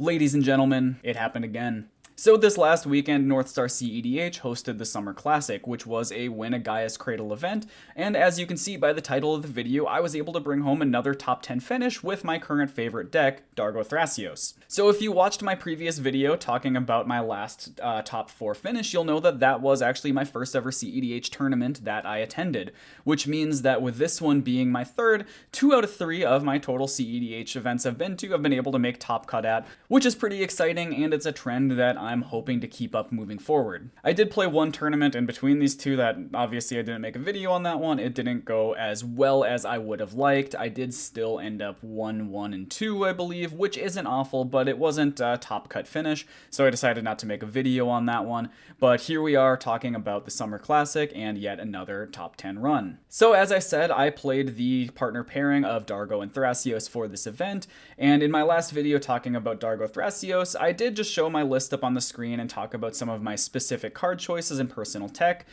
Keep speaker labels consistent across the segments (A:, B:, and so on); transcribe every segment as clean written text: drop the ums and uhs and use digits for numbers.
A: Ladies and gentlemen, it happened again. So this last weekend, Northstar cEDH hosted the Summer Classic, which was a Win a Gaia's Cradle event, and as you can see by the title of the video, I was able to bring home another top 10 finish with my current favorite deck, Dargo Thrasios. So if you watched my previous video talking about my last top 4 finish, you'll know that that was actually my first ever cEDH tournament that I attended, which means that with this one being my third, 2 out of 3 of my total cEDH events I've been able to make top cut at, which is pretty exciting, and it's a trend that I'm hoping to keep up moving forward. I did play one tournament in between these two that obviously I didn't make a video on that one. It didn't go as well as I would have liked. I did still end up 1-1 and 2, I believe, which isn't awful, but it wasn't a top cut finish, so I decided not to make a video on that one. But here we are talking about the Summer Classic and yet another top 10 run. So as I said, I played the partner pairing of Dargo and Thrasios for this event, and in my last video talking about Dargo Thrasios, I did just show my list up on the screen and talk about some of my specific card choices and personal tech.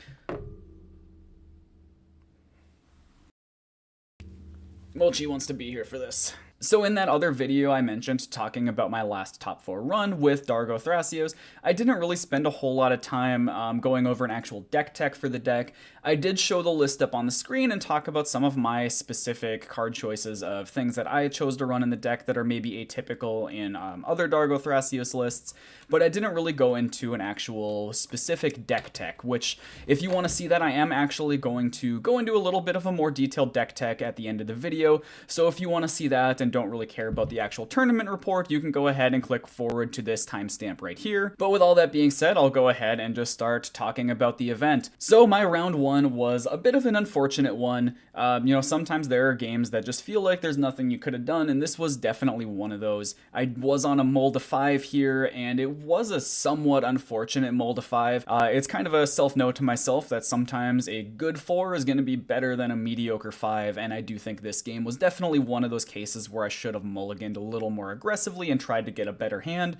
A: Mochi wants to be here for this. So in that other video I mentioned talking about my last top 4 run with Dargo Thrasios, I didn't really spend a whole lot of time going over an actual deck tech for the deck. I did show the list up on the screen and talk about some of my specific card choices of things that I chose to run in the deck that are maybe atypical in other Dargo Thrasios lists, but I didn't really go into an actual specific deck tech, which if you want to see that, I am actually going to go into a little bit of a more detailed deck tech at the end of the video, so if you want to see that and don't really care about the actual tournament report, you can go ahead and click forward to this timestamp right here. But with all that being said, I'll go ahead and just start talking about the event. So my round 1 was a bit of an unfortunate one. Sometimes there are games that just feel like there's nothing you could have done, and this was definitely one of those. I was on a mold of 5 here, and it was a somewhat unfortunate mold of 5. It's kind of a self-note to myself that sometimes a good 4 is going to be better than a mediocre 5, and I do think this game was definitely one of those cases where I should have mulliganed a little more aggressively and tried to get a better hand.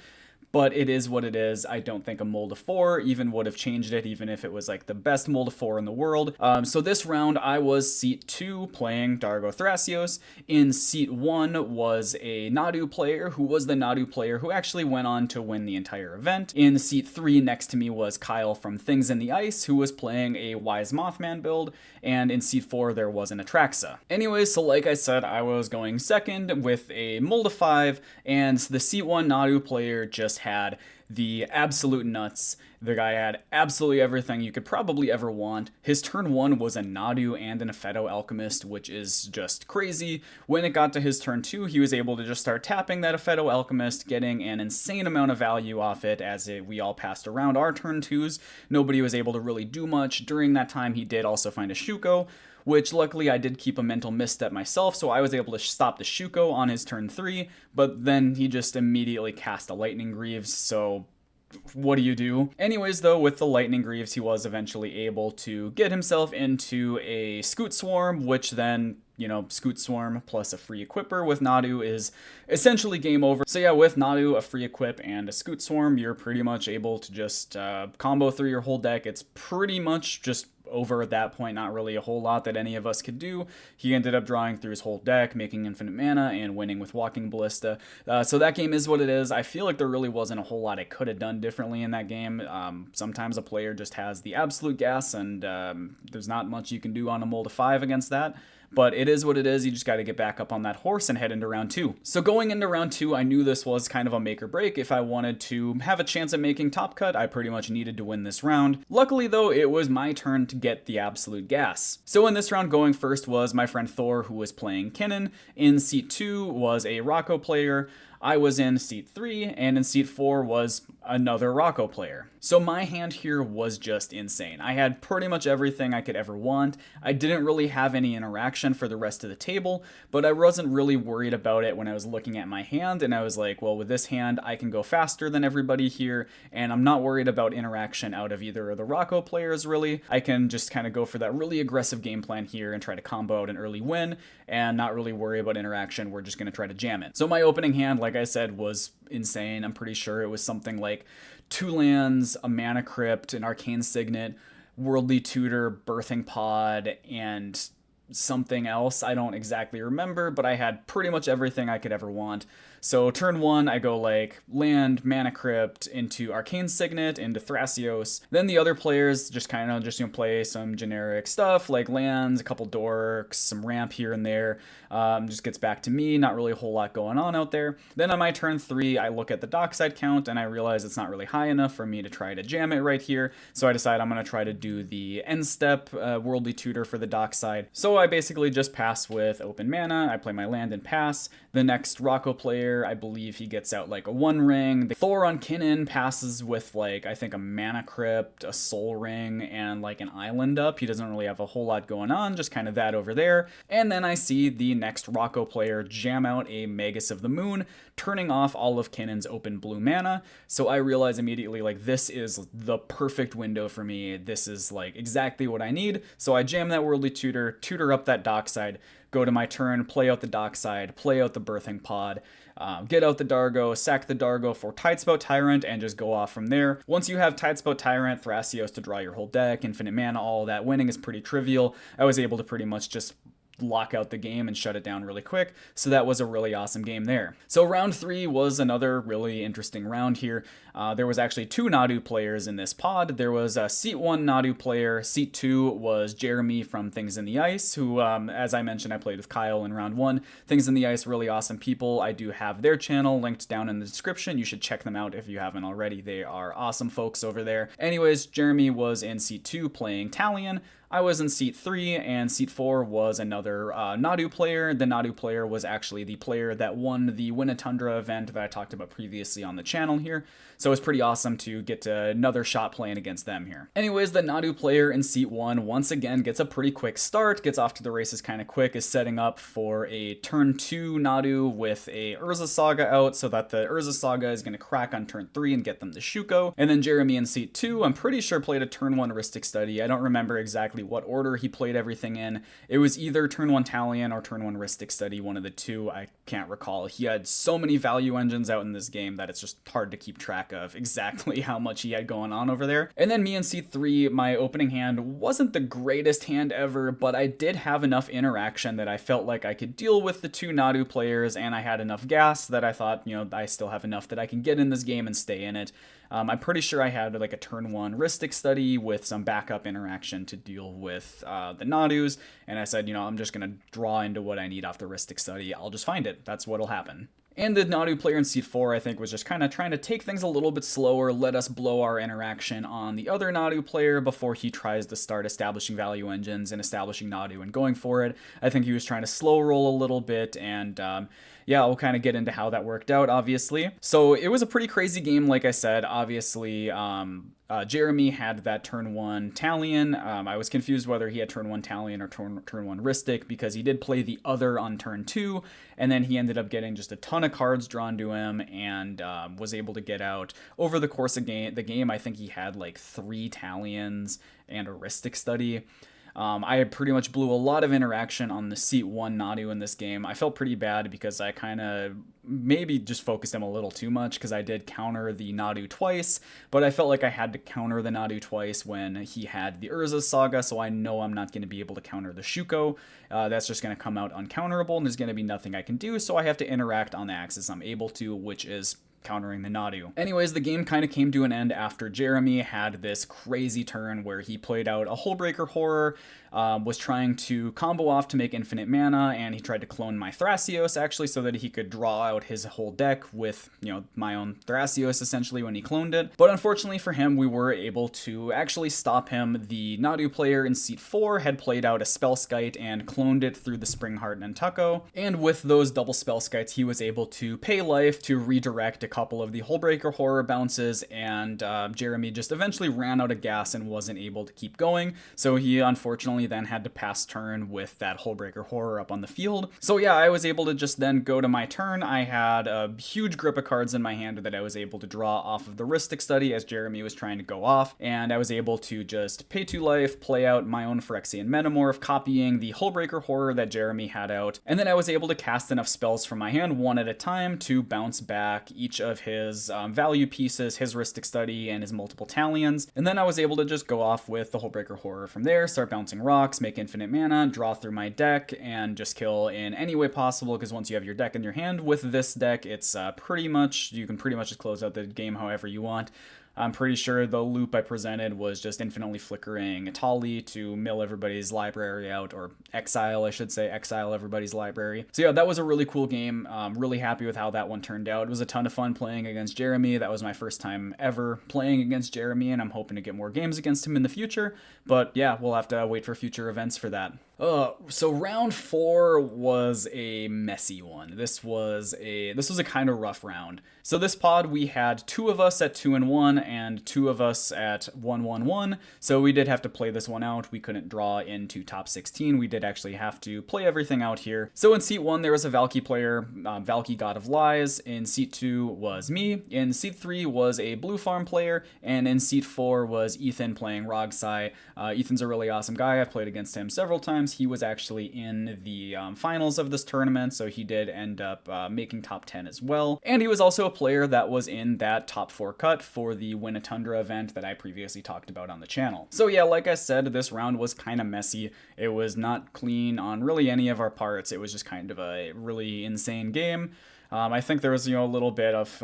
A: But it is what it is. I don't think a mold of 4 even would have changed it, even if it was like the best mold of 4 in the world. So this round I was seat 2 playing Dargo Thrasios. In seat 1 was a Nadu player who was the Nadu player who actually went on to win the entire event. In seat 3 next to me was Kyle from Things in the Ice, who was playing a Wise Mothman build. And in seat 4 there was an Atraxa. Anyways, so like I said, I was going second with a mold of 5, and the seat 1 Nadu player just had the absolute nuts. The guy had absolutely everything you could probably ever want. His turn 1 was a Nadu and an Apheto Alchemist, which is just crazy. When it got to his turn 2, he was able to just start tapping that Apheto Alchemist, getting an insane amount of value off it we all passed around our turn 2s. Nobody was able to really do much. During that time, he did also find a Shuko, which luckily I did keep a mental misstep myself, so I was able to stop the Shuko on his turn 3, but then he just immediately cast a Lightning Greaves, so what do you do? Anyways, though, with the Lightning Greaves, he was eventually able to get himself into a Scoot Swarm, which then, Scoot Swarm plus a free equipper with Nadu is essentially game over. So yeah, with Nadu, a free equip, and a Scoot Swarm, you're pretty much able to just combo through your whole deck. It's pretty much just over at that point, not really a whole lot that any of us could do. He ended up drawing through his whole deck, making infinite mana, and winning with Walking Ballista. So that game is what it is. I feel like there really wasn't a whole lot I could have done differently in that game. Sometimes a player just has the absolute gas, and there's not much you can do on a mold of 5 against that. But it is what it is. You just got to get back up on that horse and head into round 2. So going into round 2, I knew this was kind of a make or break. If I wanted to have a chance at making top cut, I pretty much needed to win this round. Luckily though, it was my turn to get the absolute gas. So in this round, going first was my friend Thor, who was playing Kinnan. In seat 2 was a Rocco player. I was in seat 3, and in seat 4 was another Rocco player. So my hand here was just insane. I had pretty much everything I could ever want. I didn't really have any interaction for the rest of the table, but I wasn't really worried about it when I was looking at my hand, and I was like, well, with this hand, I can go faster than everybody here, and I'm not worried about interaction out of either of the Rocco players, really. I can just kind of go for that really aggressive game plan here and try to combo out an early win, and not really worry about interaction. We're just going to try to jam it. So my opening hand, like I said, was insane. I'm pretty sure it was something like 2 lands, a Mana Crypt, an Arcane Signet, Worldly Tutor, Birthing Pod, and something else. I don't exactly remember, but I had pretty much everything I could ever want. So turn 1, I go like land, Mana Crypt, into Arcane Signet, into Thrasios. Then the other players just kind of just, play some generic stuff like lands, a couple dorks, some ramp here and there. Just gets back to me, not really a whole lot going on out there. Then on my turn 3, I look at the dockside count and I realize it's not really high enough for me to try to jam it right here. So I decide I'm going to try to do the end step Worldly Tutor for the dockside. So I basically just pass with open mana. I play my land and pass. The next Rocco player, I believe he gets out like a One Ring. The Thor on Kinnan passes with like, I think a Mana Crypt, a Soul Ring, and like an Island up. He doesn't really have a whole lot going on, just kind of that over there. And then I see the next Rocco player jam out a Magus of the Moon, turning off all of Kinnan's open blue mana. So I realize immediately, like, this is the perfect window for me. This is like exactly what I need. So I jam that Worldly Tutor, tutor up that dockside, go to my turn, play out the dockside, play out the Birthing Pod, get out the Dargo, sack the Dargo for Tidespout Tyrant, and just go off from there. Once you have Tidespout Tyrant, Thrasios to draw your whole deck, infinite mana, all that, winning is pretty trivial. I was able to pretty much just lock out the game and shut it down really quick. So that was a really awesome game there. So round 3 was another really interesting round here. There was actually 2 Nadu players in this pod. There was a seat 1 Nadu player. Seat 2 was Jeremy from Things in the Ice, who, as I mentioned, I played with Kyle in round 1. Things in the Ice, really awesome people. I do have their channel linked down in the description. You should check them out if you haven't already. They are awesome folks over there. Anyways, Jeremy was in seat 2 playing Talion. I was in seat 3, and seat 4 was another Nadu player. The Nadu player was actually the player that won the Winnetundra event that I talked about previously on the channel here. So it was pretty awesome to get another shot playing against them here. Anyways, the Nadu player in seat 1 once again gets a pretty quick start, gets off to the races kind of quick, is setting up for a turn 2 Nadu with a Urza Saga out so that the Urza Saga is going to crack on turn 3 and get them the Shuko. And then Jeremy in seat 2, I'm pretty sure played a turn 1 Rhystic Study. I don't remember exactly what order he played everything in. It was either turn 1 Talion or turn 1 Rhystic Study, one of the two. I can't recall. He had so many value engines out in this game that it's just hard to keep track of exactly how much he had going on over there. And then me in seat 3, my opening hand wasn't the greatest hand ever, but I did have enough interaction that I felt like I could deal with the 2 Nadu players, and I had enough gas that I thought, I still have enough that I can get in this game and stay in it. I'm pretty sure I had like a turn 1 Rhystic Study with some backup interaction to deal with the Nadus, and I said, I'm just going to draw into what I need off the Rhystic Study. I'll just find it. That's what'll happen. And the Nadu player in seat 4, I think, was just kind of trying to take things a little bit slower, let us blow our interaction on the other Nadu player before he tries to start establishing value engines and establishing Nadu and going for it. I think he was trying to slow roll a little bit, and yeah, we'll kind of get into how that worked out, obviously. So it was a pretty crazy game, like I said. Obviously, Jeremy had that turn 1 Talion. I was confused whether he had turn 1 Talion or turn 1 Rhystic, because he did play the other on turn 2, and then he ended up getting just a ton of cards drawn to him and was able to get out over the course of the game. I think he had like 3 Talions and a Rhystic Study. I pretty much blew a lot of interaction on the seat 1 Nadu in this game. I felt pretty bad because I kind of maybe just focused him a little too much, because I did counter the Nadu twice, but I felt like I had to counter the Nadu twice when he had the Urza Saga, so I know I'm not going to be able to counter the Shuko. That's just going to come out uncounterable, and there's going to be nothing I can do, so I have to interact on the axis I'm able to, which is countering the Nadu. Anyways, the game kind of came to an end after Jeremy had this crazy turn where he played out a Hullbreaker Horror, was trying to combo off to make infinite mana, and he tried to clone my Thrasios actually so that he could draw out his whole deck with, my own Thrasios essentially when he cloned it. But unfortunately for him, we were able to actually stop him. The Nadu player in seat 4 had played out a Spellskite and cloned it through the Springheart Nantucko, and with those double Spellskites, he was able to pay life to redirect a couple of the Hullbreaker Horror bounces, and Jeremy just eventually ran out of gas and wasn't able to keep going, so he unfortunately then had to pass turn with that Hullbreaker Horror up on the field. So yeah, I was able to just then go to my turn. I had a huge grip of cards in my hand that I was able to draw off of the Rhystic Study as Jeremy was trying to go off, and I was able to just pay 2 life, play out my own Phyrexian Metamorph, copying the Hullbreaker Horror that Jeremy had out, and then I was able to cast enough spells from my hand one at a time to bounce back each of his value pieces, his Rhystic Study, and his multiple Talions. And then I was able to just go off with the Hullbreaker Horror from there, start bouncing rocks, make infinite mana, draw through my deck, and just kill in any way possible, because once you have your deck in your hand with this deck, it's pretty much, you can pretty much just close out the game however you want. I'm pretty sure the loop I presented was just infinitely flickering Tali to mill everybody's library out, or exile, I should say, exile everybody's library. So yeah, that was a really cool game. Really happy with how that one turned out. It was a ton of fun playing against Jeremy. That was my first time ever playing against Jeremy, and I'm hoping to get more games against him in the future. But yeah, we'll have to wait for future events for that. So round 4 was a messy one. This was a kind of rough round. So this pod, we had 2 of us at 2-1 and 2 of us at 1-1-1. So we did have to play this one out. We couldn't draw into top 16. We did actually have to play everything out here. So in seat 1, there was a Valky player, Valky God of Lies. In seat 2 was me. In seat 3 was a Blue Farm player. And in seat 4 was Ethan playing Rogsai. Ethan's a really awesome guy. I've played against him several times. He was actually in the finals of this tournament, so he did end up making top 10 as well. And he was also a player that was in that top 4 cut for the Win a Tundra event that I previously talked about on the channel. So yeah, like I said, this round was kind of messy. It was not clean on really any of our parts. It was just kind of a really insane game. I think there was, a little bit of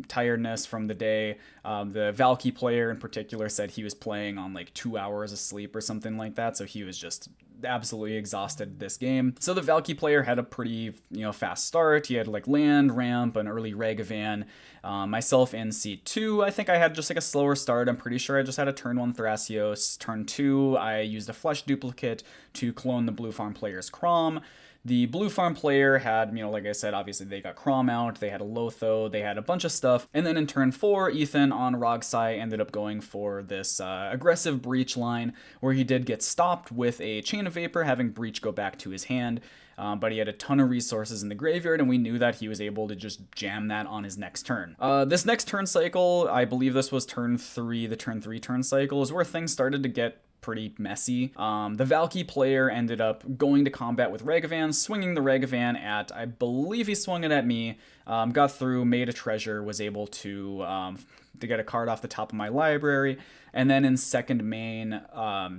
A: tiredness from the day. The Valky player in particular said he was playing on like 2 hours of sleep or something like that, so he was just absolutely exhausted this game. So the Valky player had a pretty, fast start. He had like land, ramp, an early Ragavan. Myself in seat 2, I think I had just like a slower start. I'm pretty sure I just had a turn 1 Thrasios. Turn 2, I used a flesh duplicate to clone the Blue Farm player's Crom. The Blue Farm player had, like I said, obviously they got Crom out, they had a Lotho, they had a bunch of stuff. And then in turn 4, Ethan on Rogsai ended up going for this aggressive Breach line, where he did get stopped with a Chain of Vapor, having Breach go back to his hand. But he had a ton of resources in the graveyard, and we knew that he was able to just jam that on his next turn. This next turn cycle, I believe this was turn 3, the turn 3 turn cycle, is where things started to get pretty messy. The Valky player ended up going to combat with Ragavan, swinging the Ragavan at, I believe he swung it at me, got through, made a treasure, was able to get a card off the top of my library, and then in second main,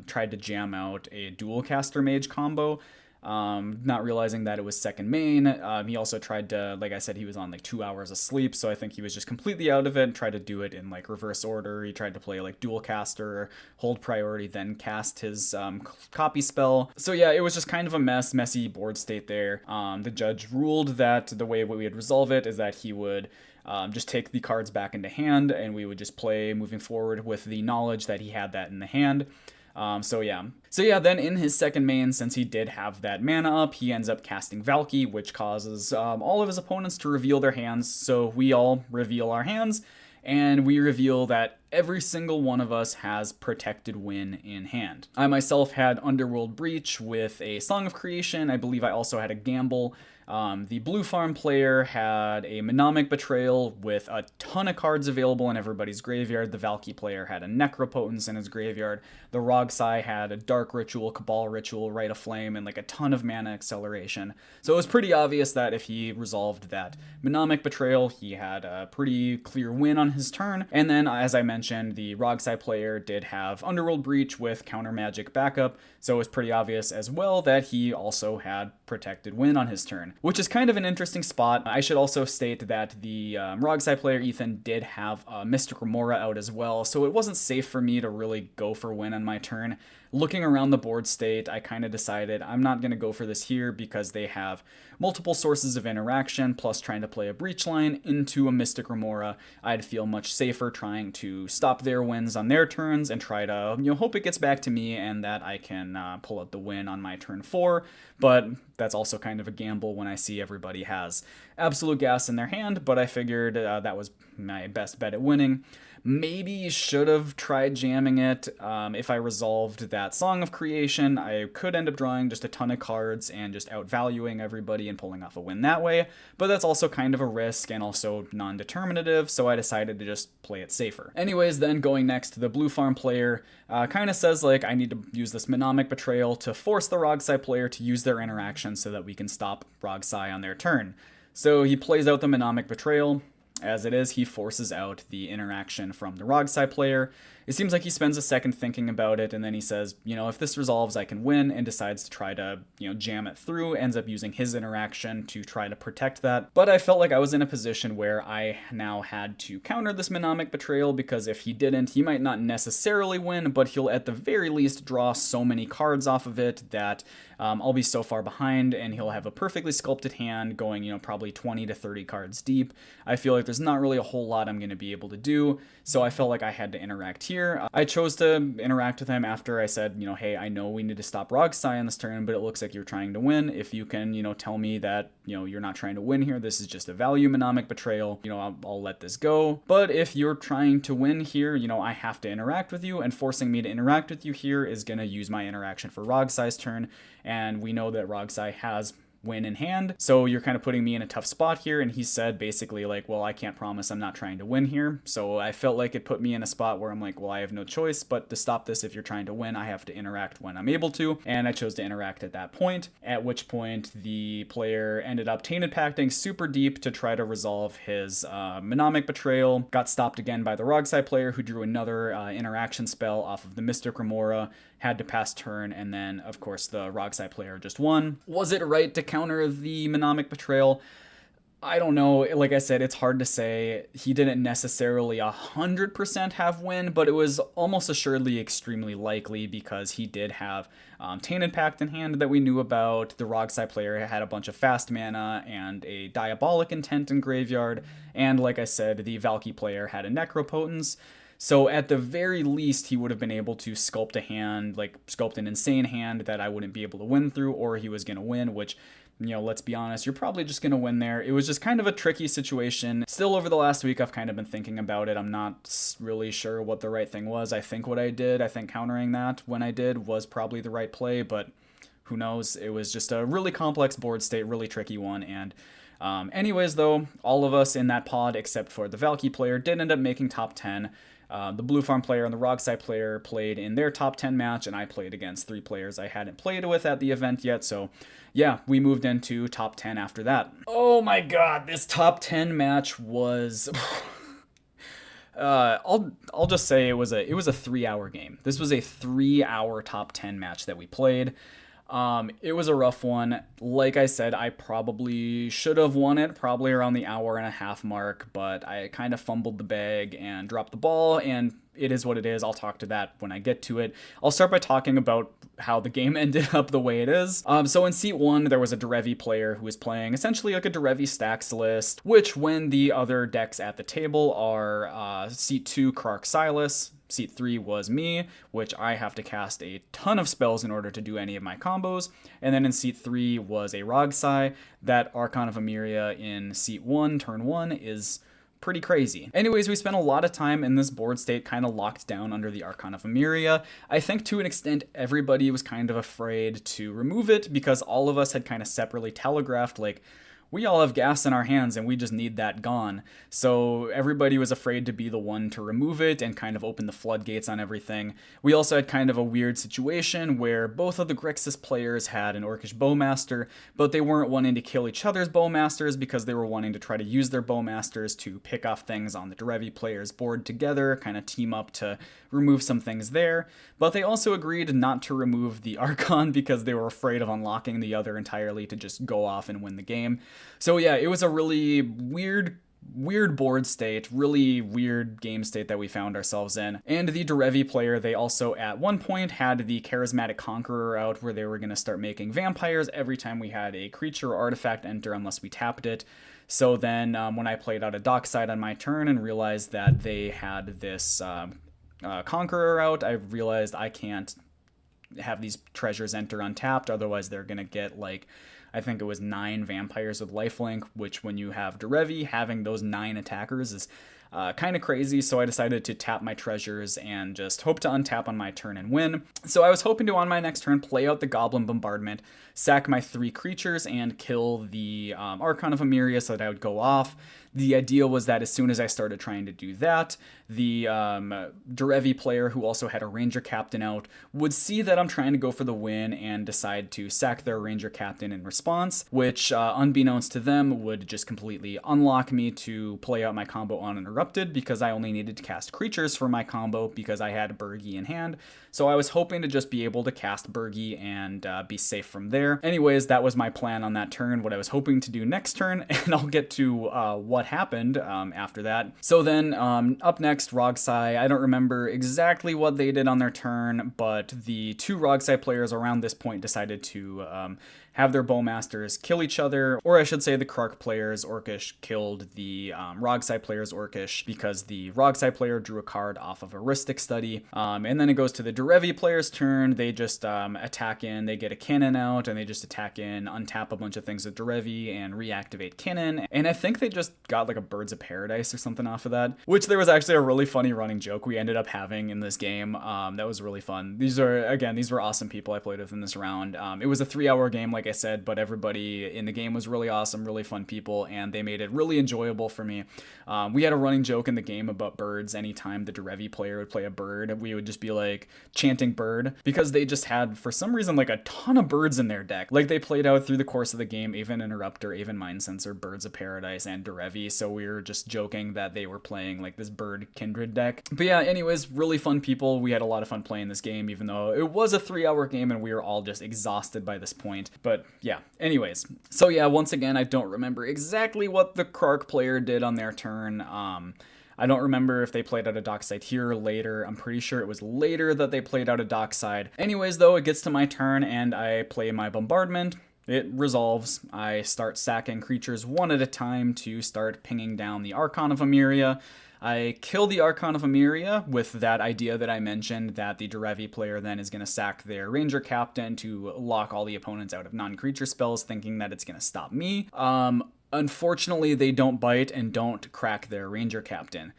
A: tried to jam out a dual caster mage combo. Not realizing that it was second main. He also tried to, like I said, he was on like 2 hours of sleep, so I think he was just completely out of it and tried to do it in like reverse order. He tried to play like dual caster, hold priority, then cast his copy spell. So yeah, it was just kind of a messy board state there. The judge ruled that the way we would resolve it is that he would just take the cards back into hand, and we would just play moving forward with the knowledge that he had that in the hand. So yeah, then in his second main, since he did have that mana up, he ends up casting Valky, which causes all of his opponents to reveal their hands. So we all reveal our hands, and we reveal that every single one of us has Protected Win in hand. I myself had Underworld Breach with a Song of Creation. I believe I also had a Gamble. The Blue Farm player had a Mnemonic Betrayal with a ton of cards available in everybody's graveyard. The Valky player had a Necropotence in his graveyard. The Rogsai had a Dark Ritual, Cabal Ritual, Rite of Flame, and like a ton of mana acceleration. So it was pretty obvious that if he resolved that Mnemonic Betrayal, he had a pretty clear win on his turn. And then, as I mentioned, the Rogsai player did have Underworld Breach with Counter Magic backup, so it was pretty obvious as well that he also had Protected Win on his turn, which is kind of an interesting spot. I should also state that the Rogsai player, Ethan, did have Mystic Remora out as well, so it wasn't safe for me to really go for win on my turn. Looking around the board state, I kind of decided I'm not going to go for this here because they have multiple sources of interaction, plus trying to play a Breach line into a Mystic Remora. I'd feel much safer trying to stop their wins on their turns and try to, hope it gets back to me and that I can pull out the win on my turn 4. But that's also kind of a gamble when I see everybody has Absolute Gas in their hand, but I figured that was my best bet at winning. Maybe should have tried jamming it. If I resolved that Song of Creation, I could end up drawing just a ton of cards and just outvaluing everybody and pulling off a win that way, but that's also kind of a risk and also non-determinative, so I decided to just play it safer. Anyways, then going next, the Blue Farm player kind of says, like, I need to use this Mnemonic Betrayal to force the Rogsai player to use their interaction so that we can stop Rogsai on their turn. So he plays out the Mnemonic Betrayal. As it is, he forces out the interaction from the Rogsai player. It seems like he spends a second thinking about it, and then he says, if this resolves, I can win, and decides to try to, jam it through, ends up using his interaction to try to protect that. But I felt like I was in a position where I now had to counter this Mnemonic Betrayal, because if he didn't, he might not necessarily win, but he'll at the very least draw so many cards off of it that I'll be so far behind, and he'll have a perfectly sculpted hand going, probably 20 to 30 cards deep. I feel like there's not really a whole lot I'm going to be able to do, so I felt like I had to interact here. I chose to interact with him after I said, hey, I know we need to stop Rogsai on this turn, but it looks like you're trying to win. If you can, tell me that, you're not trying to win here, this is just a value Mnemonic Betrayal, I'll let this go. But if you're trying to win here, I have to interact with you, and forcing me to interact with you here is going to use my interaction for Rogsai's turn, and we know that Rogsai has win in hand, so you're kind of putting me in a tough spot here. And he said basically like, well, I can't promise I'm not trying to win here. So I felt like it put me in a spot where I'm like, well, I have no choice but to stop this. If you're trying to win, I have to interact when I'm able to, and I chose to interact at that point, at which point the player ended up Tainted Pacting super deep to try to resolve his Mnemonic Betrayal. Got stopped again by the Rogsai player, who drew another interaction spell off of the Mystic Remora, had to pass turn, and then of course the Rogsai player just won. Was it right to counter the Mnemonic Betrayal? I don't know. Like I said, it's hard to say. He didn't necessarily 100% have win, but it was almost assuredly extremely likely, because he did have Tainted Pact in hand that we knew about. The Rogsai player had a bunch of fast mana and a Diabolic Intent in graveyard, and like I said, the Valky player had a Necropotence. So at the very least, he would have been able to sculpt a hand, like sculpt an insane hand that I wouldn't be able to win through, or he was going to win, which, let's be honest, you're probably just going to win there. It was just kind of a tricky situation. Still, over the last week, I've kind of been thinking about it. I'm not really sure what the right thing was. I think countering that when I did was probably the right play, but who knows? It was just a really complex board state, really tricky one, and anyways, though, all of us in that pod, except for the Valky player, did end up making top 10. The Blue Farm player and the Rogsai player played in their top 10 match, and I played against 3 players I hadn't played with at the event yet, so yeah, we moved into top 10 after that. Oh my god, this top 10 match was... I'll just say it was a 3-hour game. This was a 3-hour top 10 match that we played. It was a rough one. Like I said, I probably should have won it, probably around the hour and a half mark, but I kind of fumbled the bag and dropped the ball, and it is what it is. I'll talk to that when I get to it. I'll start by talking about how the game ended up the way it is. So in seat 1, there was a Derevi player who was playing essentially like a Derevi stacks list, which when the other decks at the table are seat 2, Krark Silas, seat 3 was me, which I have to cast a ton of spells in order to do any of my combos. And then in seat 3 was a Rogsai. That Archon of Emeria in seat 1, turn 1, is pretty crazy. Anyways, we spent a lot of time in this board state kind of locked down under the Archon of Emeria. I think to an extent everybody was kind of afraid to remove it, because all of us had kind of separately telegraphed, like, we all have gas in our hands and we just need that gone. So everybody was afraid to be the one to remove it and kind of open the floodgates on everything. We also had kind of a weird situation where both of the Grixis players had an Orcish Bowmaster, but they weren't wanting to kill each other's Bowmasters because they were wanting to try to use their Bowmasters to pick off things on the Derevi player's board together, kind of team up to remove some things there. But they also agreed not to remove the Archon because they were afraid of unlocking the other entirely to just go off and win the game. So yeah, it was a really weird board state, really weird game state that we found ourselves in. And the Derevi player, they also at one point had the Charismatic Conqueror out, where they were going to start making vampires every time we had a creature or artifact enter unless we tapped it. So then when I played out a Dockside on my turn and realized that they had this Conqueror out, I realized I can't have these treasures enter untapped, otherwise they're going to get like, I think it was 9 vampires with lifelink, which when you have Derevi, having those 9 attackers is kind of crazy, so I decided to tap my treasures and just hope to untap on my turn and win. So I was hoping to, on my next turn, play out the Goblin Bombardment, sack my 3 creatures, and kill the Archon of Emeria so that I would go off. The idea was that as soon as I started trying to do that, the Derevi player, who also had a Ranger Captain out, would see that I'm trying to go for the win and decide to sack their Ranger Captain in response, which, unbeknownst to them, would just completely unlock me to play out my combo uninterrupted, because I only needed to cast creatures for my combo because I had Birgi in hand. So I was hoping to just be able to cast Birgi and be safe from there. Anyways, that was my plan on that turn, what I was hoping to do next turn, and I'll get to what happened after that. So then, up next, Rogsai. I don't remember exactly what they did on their turn, but the 2 Rogsai players around this point decided to have their Bowmasters kill each other, or I should say the Krark players, Orcish, killed the Rogsai players, Orcish, because the Rogsai player drew a card off of a Rhystic Study. And then it goes to the Derevi player's turn. They just attack in, they get a Cannon out, and they just attack in, untap a bunch of things with Derevi, and reactivate Cannon. And I think they just got like a Birds of Paradise or something off of that, which there was actually a really funny running joke we ended up having in this game. That was really fun. These were awesome people I played with in this round. It was a 3-hour game, like I said, but everybody in the game was really awesome, really fun people, and they made it really enjoyable for me. We had a running joke in the game about birds. Anytime the Derevi player would play a bird, we would just be like chanting bird, because they just had, for some reason, like a ton of birds in their deck. Like they played out through the course of the game, Aven Interrupter, Aven Mind Sensor, Birds of Paradise, and Derevi, so we were just joking that they were playing like this bird kindred deck. But yeah, anyways, really fun people. We had a lot of fun playing this game, even though it was a 3-hour game and we were all just exhausted by this point. But yeah, anyways. So yeah, once again, I don't remember exactly what the Krark player did on their turn. I don't remember if they played out a Dockside here or later. I'm pretty sure it was later that they played out a Dockside. Anyways, though, it gets to my turn and I play my Bombardment. It resolves. I start sacking creatures one at a time to start pinging down the Archon of Emeria. I kill the Archon of Emeria with that idea that I mentioned, that the Derevi player then is going to sack their Ranger Captain to lock all the opponents out of non-creature spells, thinking that it's going to stop me. Unfortunately, they don't bite and don't crack their Ranger Captain.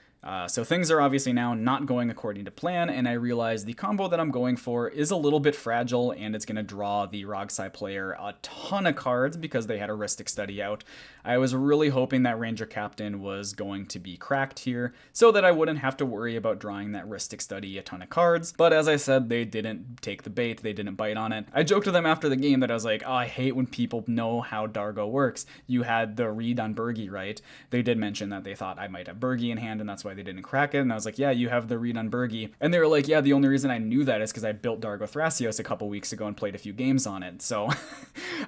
A: So things are obviously now not going according to plan, and I realize the combo that I'm going for is a little bit fragile, and it's going to draw the Rogsai player a ton of cards because they had a Rhystic Study out. I was really hoping that Ranger Captain was going to be cracked here, so that I wouldn't have to worry about drawing that Rhystic Study a ton of cards, but as I said, they didn't take the bait, they didn't bite on it. I joked to them after the game that I was like, oh, I hate when people know how Dargo works. You had the read on Birgi, right? They did mention that they thought I might have Birgi in hand, and that's why they didn't crack it, and I was like, yeah, you have the read on Birgi. And they were like, yeah, the only reason I knew that is because I built Dargo Thrasios a couple weeks ago and played a few games on it. So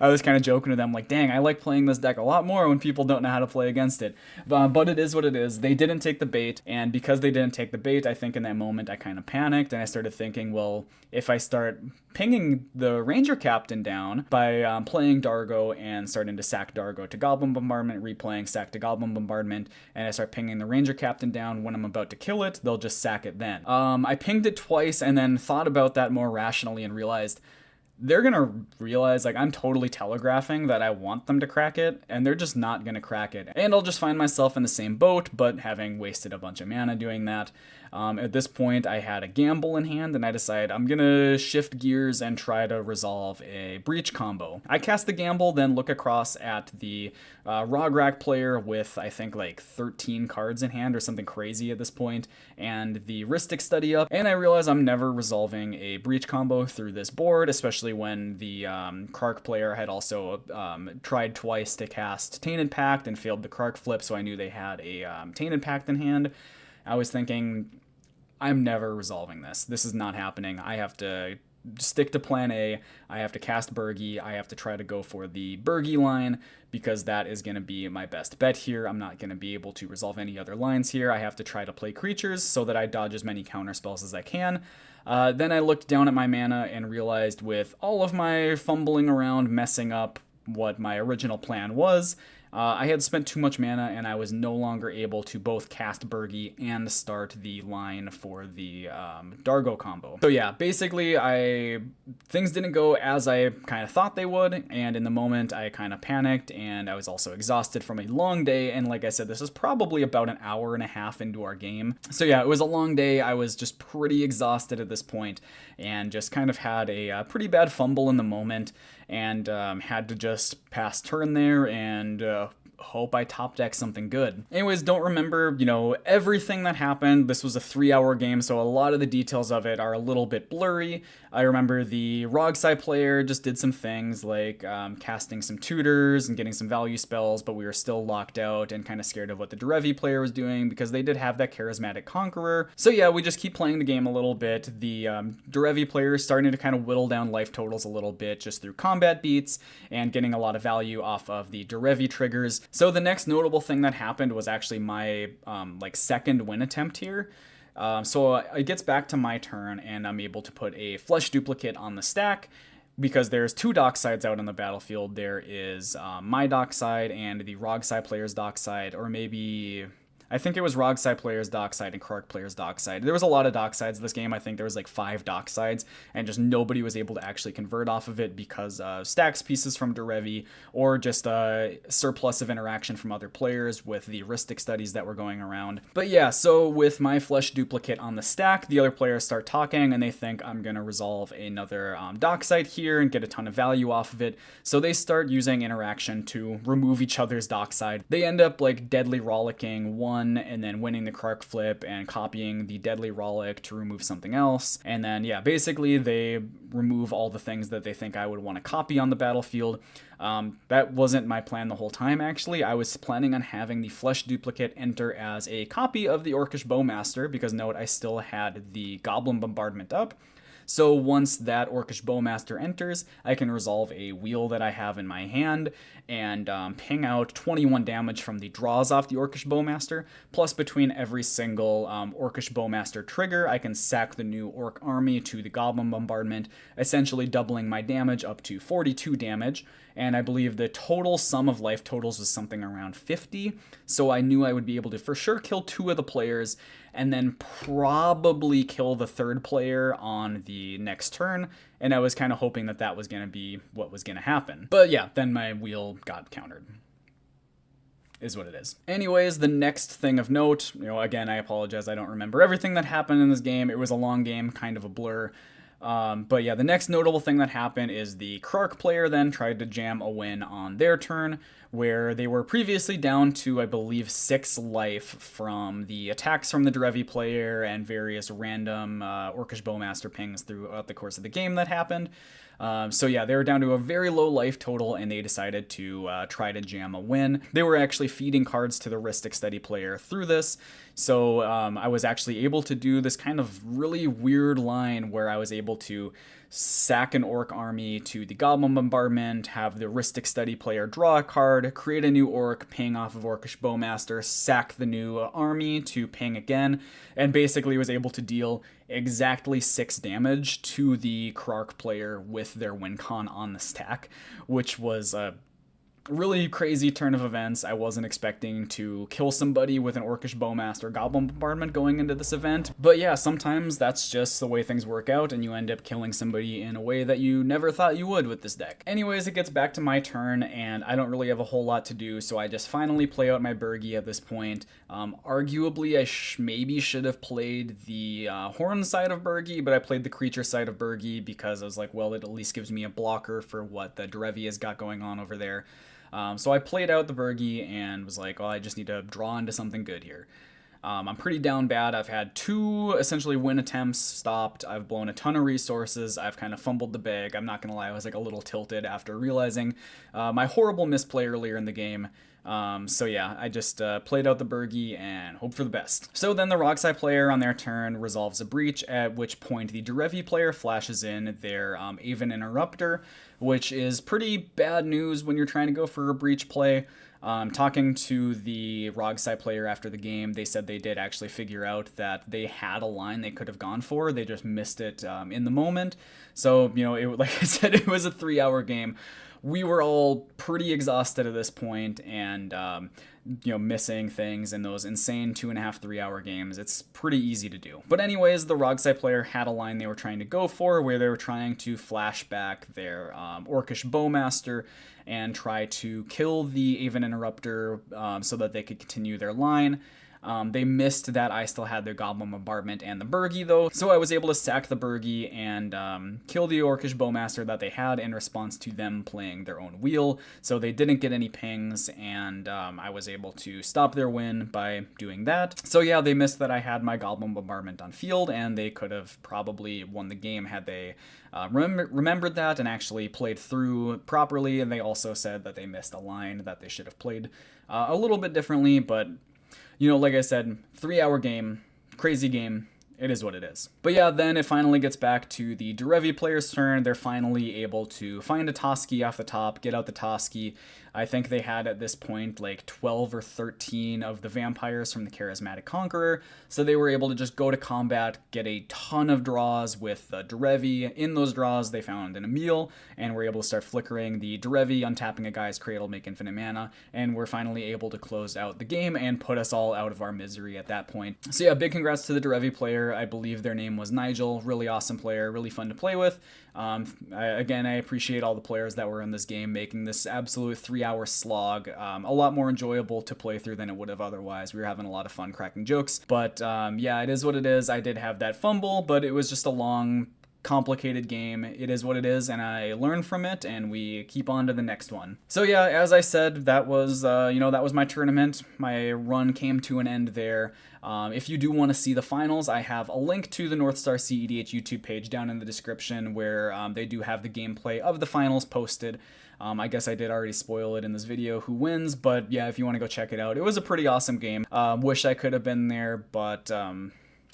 A: I was kind of joking to them like, dang, I like playing this deck a lot more when people don't know how to play against it. But it is what it is. They didn't take the bait, and because they didn't take the bait, I think in that moment I kind of panicked, and I started thinking, well, if I start pinging the Ranger Captain down by playing Dargo and starting to sack Dargo to Goblin Bombardment, replaying sack to Goblin Bombardment, and I start pinging the Ranger Captain down when I'm about to kill it, they'll just sack it then. I pinged it twice and then thought about that more rationally and realized they're gonna realize, like, I'm totally telegraphing that I want them to crack it, and they're just not gonna crack it. And I'll just find myself in the same boat, but having wasted a bunch of mana doing that. At this point, I had a gamble in hand, and I decided I'm gonna shift gears and try to resolve a breach combo. I cast the gamble, then look across at the Rograk player with, I think, like 13 cards in hand or something crazy at this point, and the Rhystic Study up, and I realize I'm never resolving a breach combo through this board, especially when the Krark player had also tried twice to cast Tainted Pact and failed the Krark flip, so I knew they had a Tainted Pact in hand. I was thinking, I'm never resolving this. This is not happening. I have to stick to plan A. I have to cast Birgi. I have to try to go for the Birgi line because that is going to be my best bet here. I'm not going to be able to resolve any other lines here. I have to try to play creatures so that I dodge as many counter spells as I can. Then I looked down at my mana and realized with all of my fumbling around, messing up what my original plan was, I had spent too much mana and I was no longer able to both cast Bergie and start the line for the Dargo combo. So yeah, basically things didn't go as I kind of thought they would, and in the moment I kind of panicked, and I was also exhausted from a long day, and like I said, this is probably about an hour and a half into our game. So yeah, it was a long day. I was just pretty exhausted at this point and just kind of had a pretty bad fumble in the moment, and had to just pass turn there and hope I top deck something good. Anyways, don't remember, everything that happened. This was a 3-hour game, so a lot of the details of it are a little bit blurry. I remember the Rogsai player just did some things like casting some tutors and getting some value spells, but we were still locked out and kind of scared of what the Derevi player was doing because they did have that charismatic conqueror. So yeah, we just keep playing the game a little bit. The Derevi player is starting to kind of whittle down life totals a little bit just through combat beats and getting a lot of value off of the Derevi triggers. So the next notable thing that happened was actually my second win attempt here. So it gets back to my turn, and I'm able to put a flesh duplicate on the stack because there's 2 dock sides out on the battlefield. There is my dock side and the Rogsai player's dock side, or maybe I think it was Rogsai player's dock side and Kark player's dock side. There was a lot of dock sides in this game. I think there was like 5 dock sides, and just nobody was able to actually convert off of it because stacks pieces from Derevi or just surplus of interaction from other players with the heuristic studies that were going around. But yeah, so with my flesh duplicate on the stack, the other players start talking and they think I'm going to resolve another dock side here and get a ton of value off of it. So they start using interaction to remove each other's dock side. They end up like deadly rollicking one and then winning the Kark flip and copying the deadly rollick to remove something else. And then yeah, basically they remove all the things that they think I would want to copy on the battlefield. That wasn't my plan the whole time, actually. I was planning on having the flesh duplicate enter as a copy of the Orcish Bowmaster, because note, I still had the Goblin Bombardment up. So once that Orcish Bowmaster enters, I can resolve a wheel that I have in my hand and ping out 21 damage from the draws off the Orcish Bowmaster, plus between every single Orcish Bowmaster trigger, I can sack the new Orc army to the Goblin Bombardment, essentially doubling my damage up to 42 damage, and I believe the total sum of life totals was something around 50, so I knew I would be able to for sure kill 2 of the players, and then probably kill the 3rd player on the next turn, and I was kind of hoping that that was going to be what was going to happen. But yeah, then my wheel got countered. Is what it is. Anyways, the next thing of note, again, I apologize, I don't remember everything that happened in this game. It was a long game, kind of a blur. But yeah, the next notable thing that happened is the Kark player then tried to jam a win on their turn, where they were previously down to, I believe, 6 life from the attacks from the Derevi player and various random Orcish Bowmaster pings throughout the course of the game that happened. So yeah, they were down to a very low life total, and they decided to try to jam a win. They were actually feeding cards to the heuristic study player through this, so I was actually able to do this kind of really weird line where I was able to sack an Orc army to the Goblin Bombardment, have the heuristic study player draw a card, create a new Orc, ping off of Orcish Bowmaster, sack the new army to ping again, and basically was able to deal exactly 6 damage to the Kark player with their win con on the stack, which was a really crazy turn of events. I wasn't expecting to kill somebody with an Orcish Bowmaster Goblin Bombardment going into this event, but yeah, sometimes that's just the way things work out, and you end up killing somebody in a way that you never thought you would with this deck. Anyways, it gets back to my turn, and I don't really have a whole lot to do, so I just finally play out my Bergie at this point. Arguably, I maybe should have played the Horn side of Bergie, but I played the Creature side of Bergie because I was like, well, it at least gives me a blocker for what the Derevi has got going on over there. So I played out the Bergie and was like, oh, I just need to draw into something good here. I'm pretty down bad. I've had 2 essentially win attempts stopped. I've blown a ton of resources. I've kind of fumbled the bag. I'm not going to lie, I was like a little tilted after realizing my horrible misplay earlier in the game. So yeah, I just played out the Bergie and hope for the best. So then the Rogsai player on their turn resolves a breach, at which point the Derevi player flashes in their Aven Interrupter, which is pretty bad news when you're trying to go for a breach play. Talking to the Rogsai player after the game, they said they did actually figure out that they had a line they could have gone for. They just missed it in the moment. So, like I said, it was a 3-hour game. we were all pretty exhausted at this point, and missing things in those insane 2.5, 3 hour games. It's pretty easy to do. But anyways, the Rogsai player had a line they were trying to go for, where they were trying to flash back their Orcish Bowmaster and try to kill the Aven Interrupter so that they could continue their line. They missed that I still had their Goblin Bombardment and the Burgi though, so I was able to sack the Burgi and kill the Orcish Bowmaster that they had in response to them playing their own wheel, so they didn't get any pings, and I was able to stop their win by doing that. So yeah, they missed that I had my Goblin Bombardment on field, and they could have probably won the game had they remembered that and actually played through properly, and they also said that they missed a line that they should have played a little bit differently, but like I said, 3-hour game, crazy game, it is what it is. But yeah, then it finally gets back to the Derevi player's turn. They're finally able to find a Toski off the top, get out the Toski. I think they had at this point like 12 or 13 of the vampires from the Charismatic Conqueror, so they were able to just go to combat, get a ton of draws with the Derevi. In those draws, they found an Emil, and were able to start flickering the Derevi, untapping a guy's Cradle, make infinite mana, and we're finally able to close out the game and put us all out of our misery at that point. So yeah, big congrats to the Derevi player. I believe their name was Nigel. Really awesome player, really fun to play with. I appreciate all the players that were in this game, making this absolute 3-hour slog a lot more enjoyable to play through than it would have otherwise. We were having a lot of fun cracking jokes, but yeah, it is what it is. I did have that fumble, but it was just a long, complicated game. It is what it is, and I learn from it, and we keep on to the next one. So yeah, as I said, that was that was my tournament. My run came to an end there. If you do want to see the finals, I have a link to the Northstar cEDH YouTube page down in the description, where they do have the gameplay of the finals posted. I guess I did already spoil it in this video who wins, but yeah, if you want to go check it out, it was a pretty awesome game. Wish I could have been there, but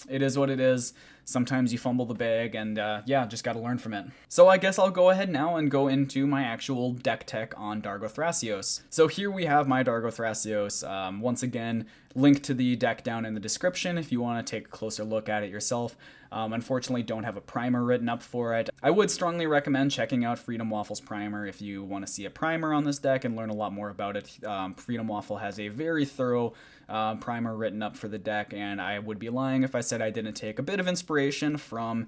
A: it is what it is. Sometimes you fumble the bag, and yeah, just gotta learn from it. So I guess I'll go ahead now and go into my actual deck tech on Dargo Thrasios. So here we have my Dargo Thrasios. Once again, link to the deck down in the description if you want to take a closer look at it yourself. Unfortunately, don't have a primer written up for it. I would strongly recommend checking out Freedom Waffle's primer if you want to see a primer on this deck and learn a lot more about it. Freedom Waffle has a very thorough primer written up for the deck, and I would be lying if I said I didn't take a bit of inspiration from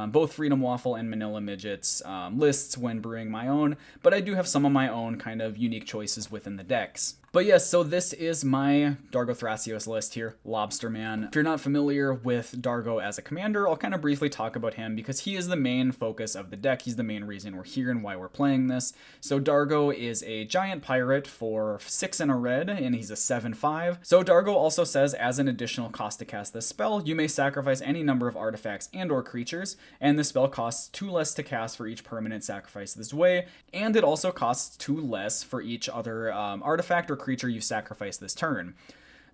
A: both Freedom Waffle and Manila Midget's lists when brewing my own, but I do have some of my own kind of unique choices within the decks. But yes, so this is my Dargo Thrasios list here, Lobsterman. If you're not familiar with Dargo as a commander, I'll kind of briefly talk about him because he is the main focus of the deck. He's the main reason we're here and why we're playing this. So Dargo is a giant pirate for 6 and a red, and he's a 7/5. So Dargo also says, as an additional cost to cast this spell, you may sacrifice any number of artifacts and or creatures, and the spell costs 2 less to cast for each permanent sacrifice this way, and it also costs 2 less for each other artifact or creature you sacrifice this turn.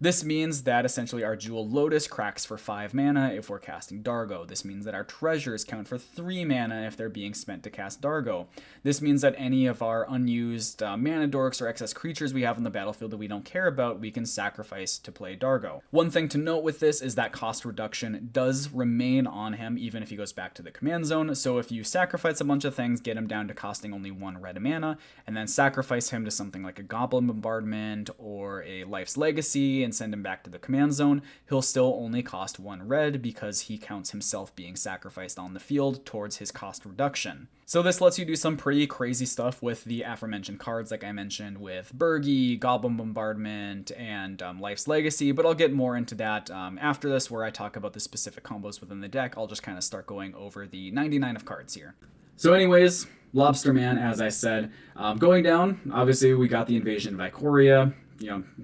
A: This means that essentially our Jewel Lotus cracks for 5 mana if we're casting Dargo. This means that our treasures count for 3 mana if they're being spent to cast Dargo. This means that any of our unused mana dorks or excess creatures we have on the battlefield that we don't care about, we can sacrifice to play Dargo. One thing to note with this is that cost reduction does remain on him even if he goes back to the command zone. So if you sacrifice a bunch of things, get him down to costing only 1 red mana, and then sacrifice him to something like a Goblin Bombardment or a Life's Legacy and send him back to the command zone, he'll still only cost 1 red because he counts himself being sacrificed on the field towards his cost reduction. So this lets you do some pretty crazy stuff with the aforementioned cards, like I mentioned, with Burgi, Goblin Bombardment, and Life's Legacy, but I'll get more into that after this, where I talk about the specific combos within the deck. I'll just kind of start going over the 99 of cards here. So anyways, Lobsterman, as I said, going down, obviously we got the Invasion of Ikoria.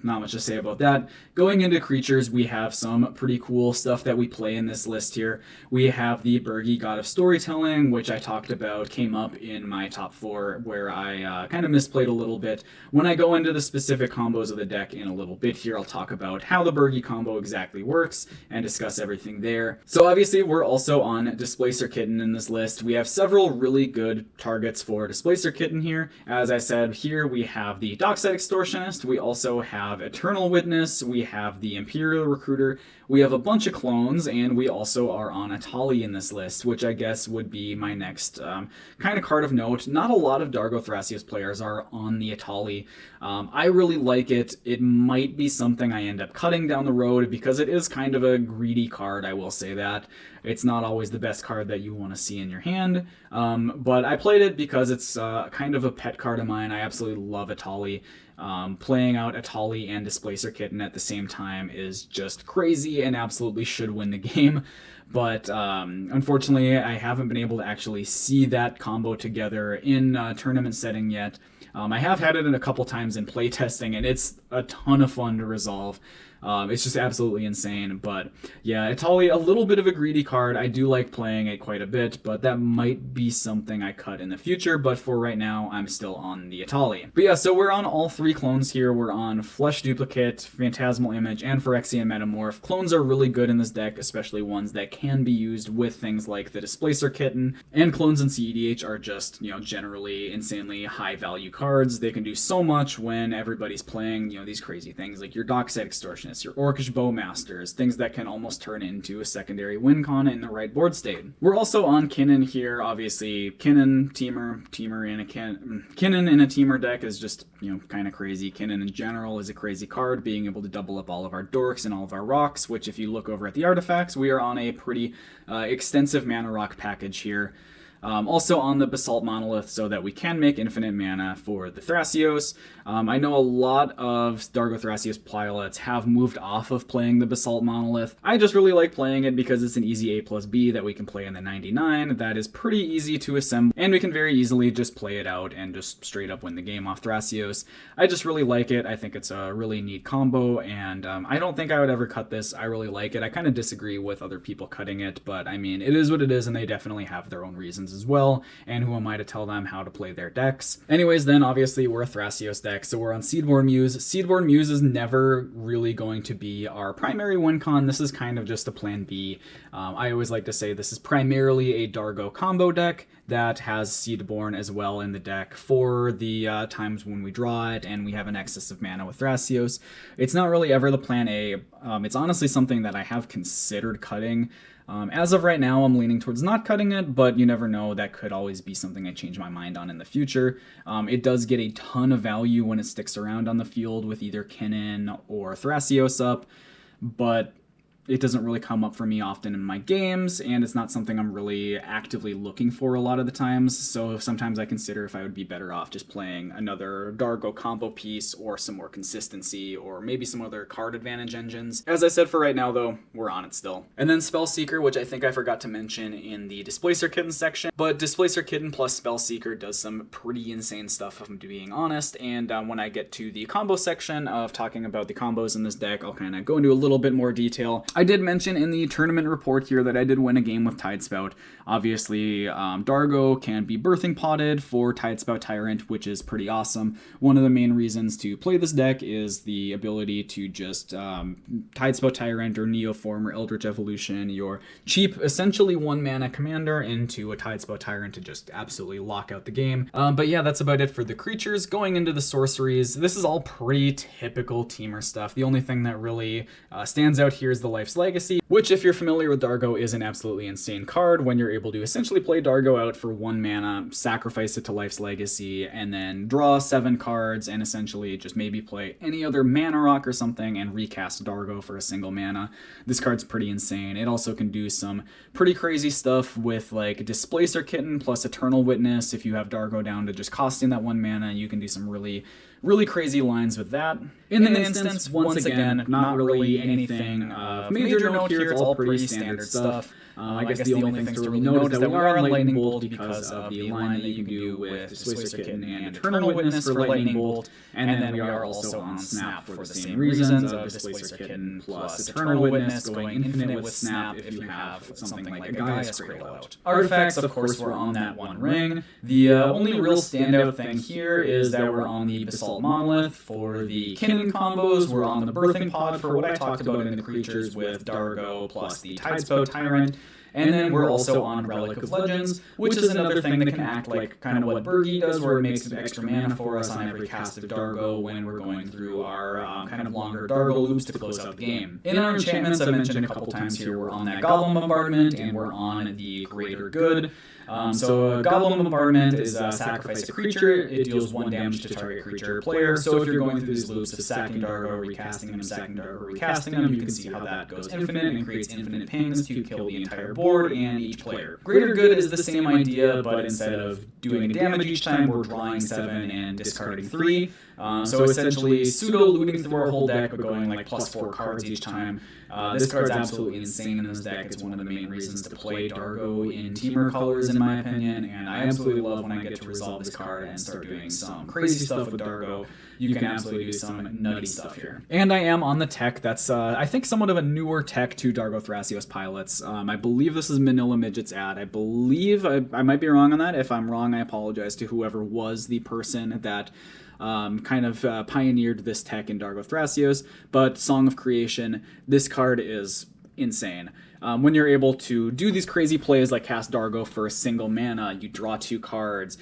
A: Not much to say about that. Going into creatures, we have some pretty cool stuff that we play in this list here. We have the Burgi, God of Storytelling, which I talked about, came up in my top 4, where I kind of misplayed a little bit. When I go into the specific combos of the deck in a little bit here, I'll talk about how the Burgi combo exactly works and discuss everything there. So obviously, we're also on Displacer Kitten in this list. We have several really good targets for Displacer Kitten here. As I said, here we have the Dockside Extortionist. We also also have Eternal Witness, we have the Imperial Recruiter, we have a bunch of clones, and we also are on Atali in this list, which I guess would be my next kind of card of note. Not a lot of Dargo Thrasios players are on the Atali. I really like it. It might be something I end up cutting down the road because it is kind of a greedy card, I will say that. It's not always the best card that you want to see in your hand, but I played it because it's kind of a pet card of mine. I absolutely love Atali. Playing out Atali and Displacer Kitten at the same time is just crazy and absolutely should win the game. But unfortunately, I haven't been able to actually see that combo together in a tournament setting yet. I have had it in a couple times in playtesting, and it's a ton of fun to resolve. It's just absolutely insane. But yeah, Atali, a little bit of a greedy card. I do like playing it quite a bit, but that might be something I cut in the future. But for right now, I'm still on the Atali. But yeah, so we're on all three clones here. We're on Flesh Duplicate, Phantasmal Image, and Phyrexian Metamorph. Clones are really good in this deck, especially ones that can be used with things like the Displacer Kitten. And clones in cEDH are just, generally insanely high value cards. They can do so much when everybody's playing, these crazy things like your Dockside Extortion, your Orcish Bowmasters, things that can almost turn into a secondary win con in the right board state. We're also on Kinnan here, obviously. Kinnan in a Teamer deck is just, kind of crazy. Kinnan in general is a crazy card, being able to double up all of our dorks and all of our rocks, which if you look over at the artifacts, we are on a pretty extensive mana rock package here. Also on the Basalt Monolith so that we can make infinite mana for the Thrasios. I know a lot of Dargo Thrasios pilots have moved off of playing the Basalt Monolith. I just really like playing it because it's an easy A+B that we can play in the 99 that is pretty easy to assemble, and we can very easily just play it out and just straight up win the game off Thrasios. I just really like it. I think it's a really neat combo, and I don't think I would ever cut this. I really like it. I kind of disagree with other people cutting it, but I mean, it is what it is, and they definitely have their own reasons as well, and who am I to tell them how to play their decks? Anyways, then obviously we're a Thrasios deck, so we're on Seedborn Muse. Seedborn Muse is never really going to be our primary win con. This is kind of just a plan B. I always like to say this is primarily a Dargo combo deck that has Seedborn as well in the deck for the times when we draw it and we have an excess of mana with Thrasios. It's not really ever the plan A. It's honestly something that I have considered cutting. As of right now, I'm leaning towards not cutting it, but you never know. That could always be something I change my mind on in the future. It does get a ton of value when it sticks around on the field with either Kinnan or Thrasios up, but it doesn't really come up for me often in my games, and it's not something I'm really actively looking for a lot of the times, so sometimes I consider if I would be better off just playing another Dargo combo piece or some more consistency or maybe some other card advantage engines. As I said, for right now though, we're on it still. And then Spellseeker, which I think I forgot to mention in the Displacer Kitten section, but Displacer Kitten plus Spellseeker does some pretty insane stuff if I'm being honest, and when I get to the combo section of talking about the combos in this deck, I'll kind of go into a little bit more detail. I did mention in the tournament report here that I did win a game with Tidespout. Obviously, Dargo can be birthing potted for Tidespout Tyrant, which is pretty awesome. One of the main reasons to play this deck is the ability to just Tidespout Tyrant or Neoform or Eldritch Evolution, your cheap, essentially 1-mana commander into a Tidespout Tyrant to just absolutely lock out the game. But yeah, that's about it for the creatures. Going into the sorceries, this is all pretty typical Teamer stuff. The only thing that really stands out here is the Life's Legacy, which if you're familiar with Dargo is an absolutely insane card when you're able to essentially play Dargo out for 1 mana, sacrifice it to Life's Legacy, and then draw 7 cards and essentially just maybe play any other mana rock or something and recast Dargo for a single mana. This card's pretty insane. It also can do some pretty crazy stuff with like Displacer Kitten plus Eternal Witness. If you have Dargo down to just costing that 1 mana, you can do some really crazy lines with that. In the instance, once again, not really anything of major note here. It's all pretty standard stuff. I guess the only things to really note is that we are on Lightning Bolt because of the line that you can do with Displacer Kitten and Eternal Witness for Lightning Bolt, and then we are also on Snap for the same reasons of Displacer Kitten plus Eternal Witness going infinite with Snap if you have something like a Gaea's Cradle out. Artifacts, of course, were on that 1 ring. The only real standout thing here is that we're on the Basalt Monolith. For the Kinnan combos, we're on the Birthing Pod for what I talked about in the creatures with Dargo plus the Tidespout Tyrant. And then we're also on Relic of Legends, which is another thing that can act like kind of what Birgi does, where it makes extra mana for us on every cast of Dargo when we're going through our kind of longer Dargo loops to close out the game. In our enchantments, I mentioned a couple times here, we're on that Goblin Bombardment, and we're on the Greater Good. So a Goblin Bombardment is sacrifice a creature. It deals 1 damage to target creature or player. So if you're going through these loops of sacking Dargo, recasting them, sacking Dargo, recasting them, you can see how that goes infinite and creates infinite pings to kill the entire board and each player. Greater Good is the same idea, but instead of doing damage each time, we're drawing 7 and discarding 3. So essentially pseudo-looting through our whole deck, but going like +4 cards each time. This card's absolutely insane in this deck. It's one of the main reasons to play Dargo in Teamer colors, in my opinion, and I absolutely love when I get to resolve this card and start doing some crazy stuff with Dargo. You can absolutely do some nutty stuff here. And I am on the tech that's, I think, somewhat of a newer tech to Dargo Thrasios pilots. I believe this is Manila Midget's ad. I believe, I might be wrong on that. If I'm wrong, I apologize to whoever was the person that kind of pioneered this tech in Dargo Thrasios, but Song of Creation, this card is insane. When you're able to do these crazy plays like cast Dargo for a single mana, you draw 2 cards,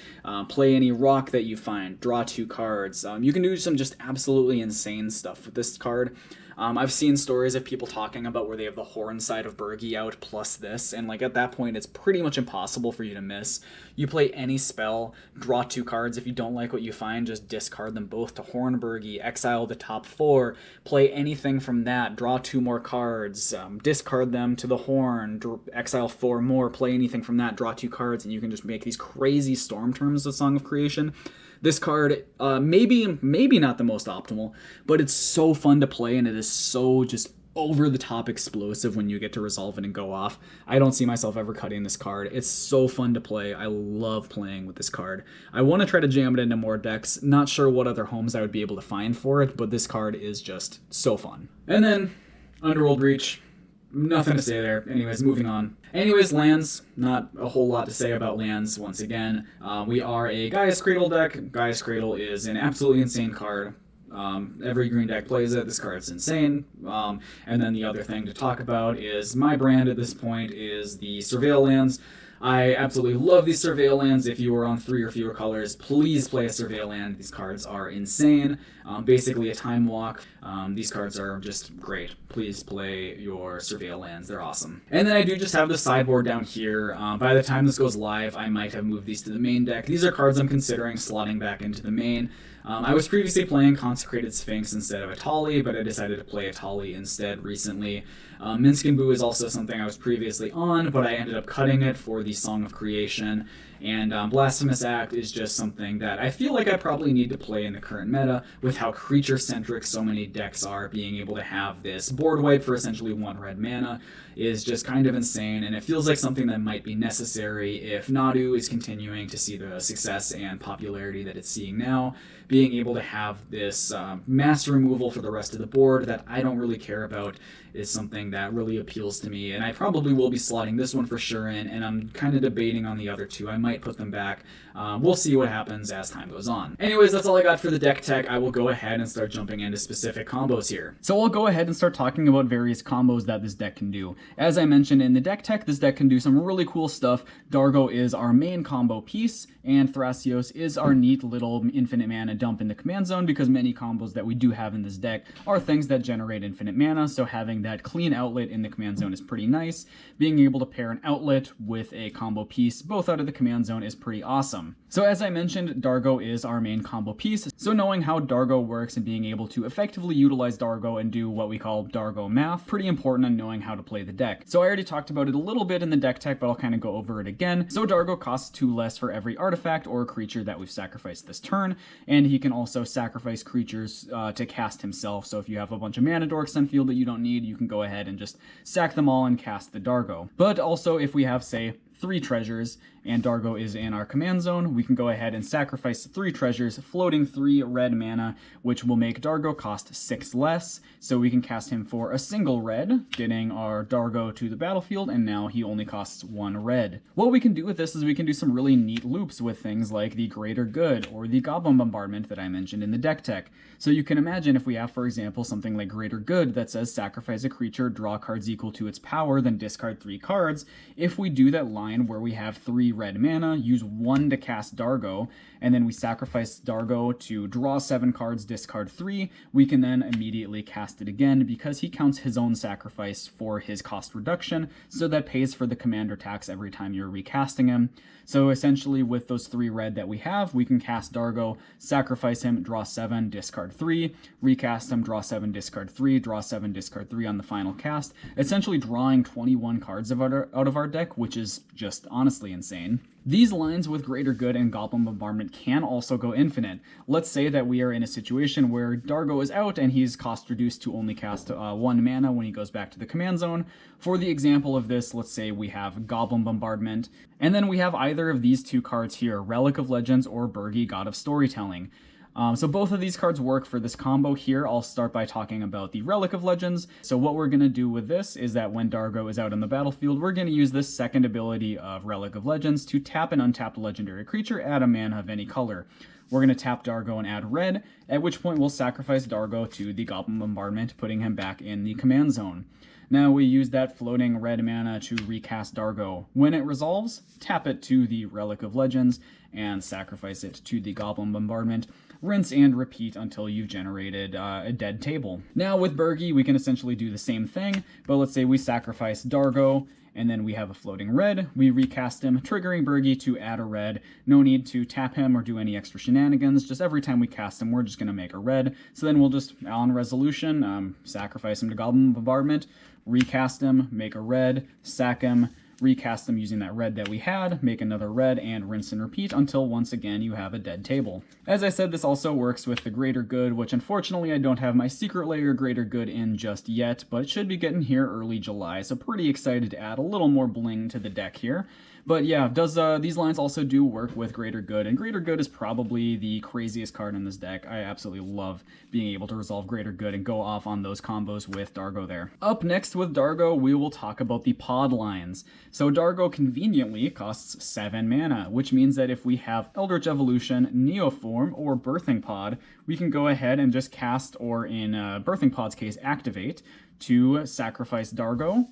A: play any rock that you find, draw 2 cards. You can do some just absolutely insane stuff with this card. I've seen stories of people talking about where they have the Horn side of Birgi out plus this, and like at that point it's pretty much impossible for you to miss. You play any spell, draw 2 cards. If you don't like what you find, just discard them both to Horn Birgi, exile the top 4, play anything from that, draw 2 more cards, discard them to the Horn, exile 4 more, play anything from that, draw 2 cards, and you can just make these crazy storm terms with Song of Creation. This card, maybe not the most optimal, but it's so fun to play, and it is so just over-the-top explosive when you get to resolve it and go off. I don't see myself ever cutting this card. It's so fun to play. I love playing with this card. I want to try to jam it into more decks. Not sure what other homes I would be able to find for it, but this card is just so fun. And then, Underworld Breach. Nothing to say there. Anyways, moving on. Anyways, lands. Not a whole lot to say about lands once again. We are a Gaia's Cradle deck. Gaia's Cradle is an absolutely insane card. Every green deck plays it. This card's insane. And then the other thing to talk about is my brand at this point is the Surveil lands. I absolutely love these Surveil lands. If you are on 3 or fewer colors, please play a Surveil land. These cards are insane. Basically a time walk. These cards are just great. Please play your Surveil lands. They're awesome. And then I do just have the sideboard down here. By the time this goes live, I might have moved these to the main deck. These are cards I'm considering slotting back into the main. I was previously playing Consecrated Sphinx instead of Atali, but I decided to play Atali instead recently. Minsk and Boo is also something I was previously on, but I ended up cutting it for the Song of Creation. And Blasphemous Act is just something that I feel like I probably need to play in the current meta, with how creature-centric so many decks are. Being able to have this board wipe for essentially 1 red mana is just kind of insane, and it feels like something that might be necessary if Nadu is continuing to see the success and popularity that it's seeing now. Being able to have this mass removal for the rest of the board that I don't really care about is something that really appeals to me, and I probably will be slotting this one for sure in, and I'm kind of debating on the other 2. I might put them back. We'll see what happens as time goes on. Anyways, that's all I got for the deck tech. I will go ahead and start jumping into specific combos here. So I'll go ahead and start talking about various combos that this deck can do. As I mentioned in the deck tech, this deck can do some really cool stuff. Dargo is our main combo piece, and Thrasios is our neat little infinite mana dump in the command zone, because many combos that we do have in this deck are things that generate infinite mana, so having that clean outlet in the command zone is pretty nice. Being able to pair an outlet with a combo piece both out of the command zone is pretty awesome. So as I mentioned, Dargo is our main combo piece, so knowing how Dargo works and being able to effectively utilize Dargo and do what we call Dargo math, pretty important on knowing how to play the deck. So I already talked about it a little bit in the deck tech, but I'll kind of go over it again. So Dargo costs 2 less for every artifact or creature that we've sacrificed this turn, and he can also sacrifice creatures to cast himself. So if you have a bunch of mana dorks on field that you don't need, you can go ahead and just sack them all and cast the Dargo. But also if we have, say, 3 treasures, and Dargo is in our command zone, we can go ahead and sacrifice 3 treasures, floating 3 red mana, which will make Dargo cost 6 less, so we can cast him for a single red, getting our Dargo to the battlefield, and now he only costs 1 red. What we can do with this is we can do some really neat loops with things like the Greater Good or the Goblin Bombardment that I mentioned in the deck tech. So you can imagine if we have, for example, something like Greater Good that says sacrifice a creature, draw cards equal to its power, then discard 3 cards. If we do that line where we have 3 red mana, use 1 to cast Dargo, and then we sacrifice Dargo to draw 7 cards, discard 3, we can then immediately cast it again because he counts his own sacrifice for his cost reduction, so that pays for the commander tax every time you're recasting him. So essentially with those 3 red that we have, we can cast Dargo, sacrifice him, draw 7, discard 3, recast him, draw 7, discard 3, draw 7, discard 3 on the final cast, essentially drawing 21 cards out of our deck, which is just honestly insane. These lines with Greater Good and Goblin Bombardment can also go infinite. Let's say that we are in a situation where Dargo is out and he's cost reduced to only cast 1 mana when he goes back to the command zone. For the example of this, let's say we have Goblin Bombardment, and then we have either of these 2 cards here, Relic of Legends or Birgi, God of Storytelling. So both of these cards work for this combo here. I'll start by talking about the Relic of Legends. So what we're going to do with this is that when Dargo is out on the battlefield, we're going to use this second ability of Relic of Legends to tap an untapped legendary creature, add a mana of any color. We're going to tap Dargo and add red, at which point we'll sacrifice Dargo to the Goblin Bombardment, putting him back in the command zone. Now we use that floating red mana to recast Dargo. When it resolves, tap it to the Relic of Legends and sacrifice it to the Goblin Bombardment. Rinse and repeat until you've generated a dead table. Now with Birgi, we can essentially do the same thing, but let's say we sacrifice Dargo, and then we have a floating red. We recast him, triggering Birgi to add a red. No need to tap him or do any extra shenanigans. Just every time we cast him, we're just going to make a red. So then we'll just, on resolution, sacrifice him to Goblin Bombardment, recast him, make a red, sack him, recast them using that red that we had, make another red, and rinse and repeat until once again you have a dead table. As I said, this also works with the Greater Good, which unfortunately I don't have my Secret Layer Greater Good in just yet, but it should be getting here early July, so pretty excited to add a little more bling to the deck here. But yeah, these lines also do work with Greater Good, and Greater Good is probably the craziest card in this deck. I absolutely love being able to resolve Greater Good and go off on those combos with Dargo there. Up next with Dargo, we will talk about the pod lines. So Dargo conveniently costs 7 mana, which means that if we have Eldritch Evolution, Neoform, or Birthing Pod, we can go ahead and just cast, or in Birthing Pod's case, activate, to sacrifice Dargo,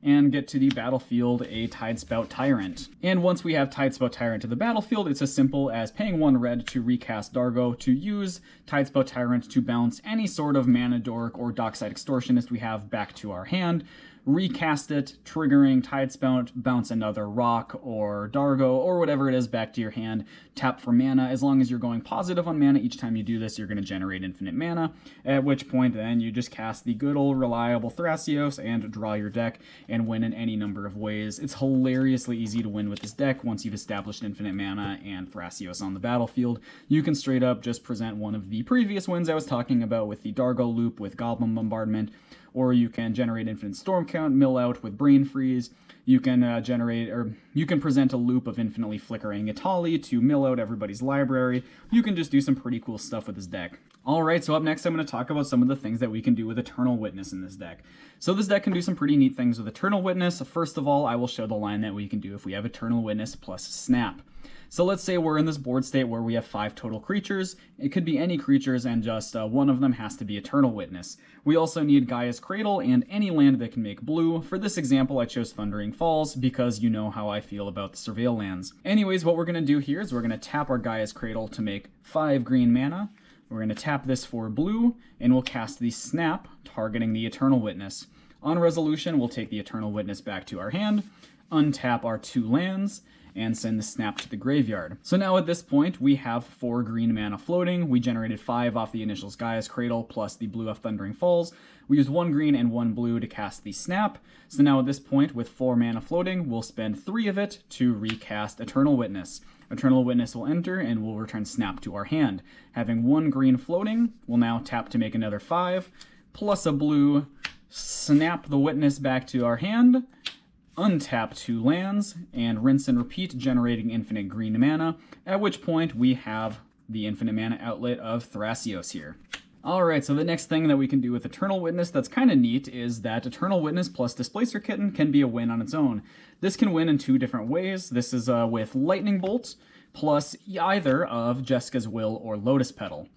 A: and get to the battlefield a Tidespout Tyrant. And once we have Tidespout Tyrant to the battlefield, it's as simple as paying 1 red to recast Dargo to use Tidespout Tyrant to bounce any sort of Mana Dork or Dockside Extortionist we have back to our hand, recast it, triggering Tidespout, bounce another rock or Dargo or whatever it is back to your hand, tap for mana. As long as you're going positive on mana each time you do this, you're going to generate infinite mana, at which point then you just cast the good old reliable Thrasios and draw your deck and win in any number of ways. It's hilariously easy to win with this deck once you've established infinite mana and Thrasios on the battlefield. You can straight up just present one of the previous wins I was talking about with the Dargo loop with Goblin Bombardment, or you can generate infinite storm count, mill out with brain freeze. You can you can present a loop of infinitely flickering Itali to mill out everybody's library. You can just do some pretty cool stuff with this deck. Alright, so up next I'm going to talk about some of the things that we can do with Eternal Witness in this deck. So this deck can do some pretty neat things with Eternal Witness. First of all, I will show the line that we can do if we have Eternal Witness plus Snap. So let's say we're in this board state where we have 5 total creatures. It could be any creatures, and just one of them has to be Eternal Witness. We also need Gaea's Cradle and any land that can make blue. For this example, I chose Thundering Falls because you know how I feel about the Surveil lands. Anyways, what we're going to do here is we're going to tap our Gaea's Cradle to make 5 green mana. We're going to tap this for blue, and we'll cast the Snap, targeting the Eternal Witness. On resolution, we'll take the Eternal Witness back to our hand, untap our 2 lands, and send the Snap to the graveyard. So now at this point, we have 4 green mana floating. We generated 5 off the initials Gaea's Cradle plus the blue of Thundering Falls. We used 1 green and 1 blue to cast the Snap. So now at this point, with 4 mana floating, we'll spend 3 of it to recast Eternal Witness. Eternal Witness will enter and we'll return Snap to our hand. Having 1 green floating, we'll now tap to make another 5, plus a blue, snap the Witness back to our hand, untap 2 lands, and rinse and repeat, generating infinite green mana, at which point we have the infinite mana outlet of Thrasios here. Alright, so the next thing that we can do with Eternal Witness that's kind of neat is that Eternal Witness plus Displacer Kitten can be a win on its own. This can win in 2 different ways. This is with Lightning Bolt, plus either of Jessica's Will or Lotus Petal.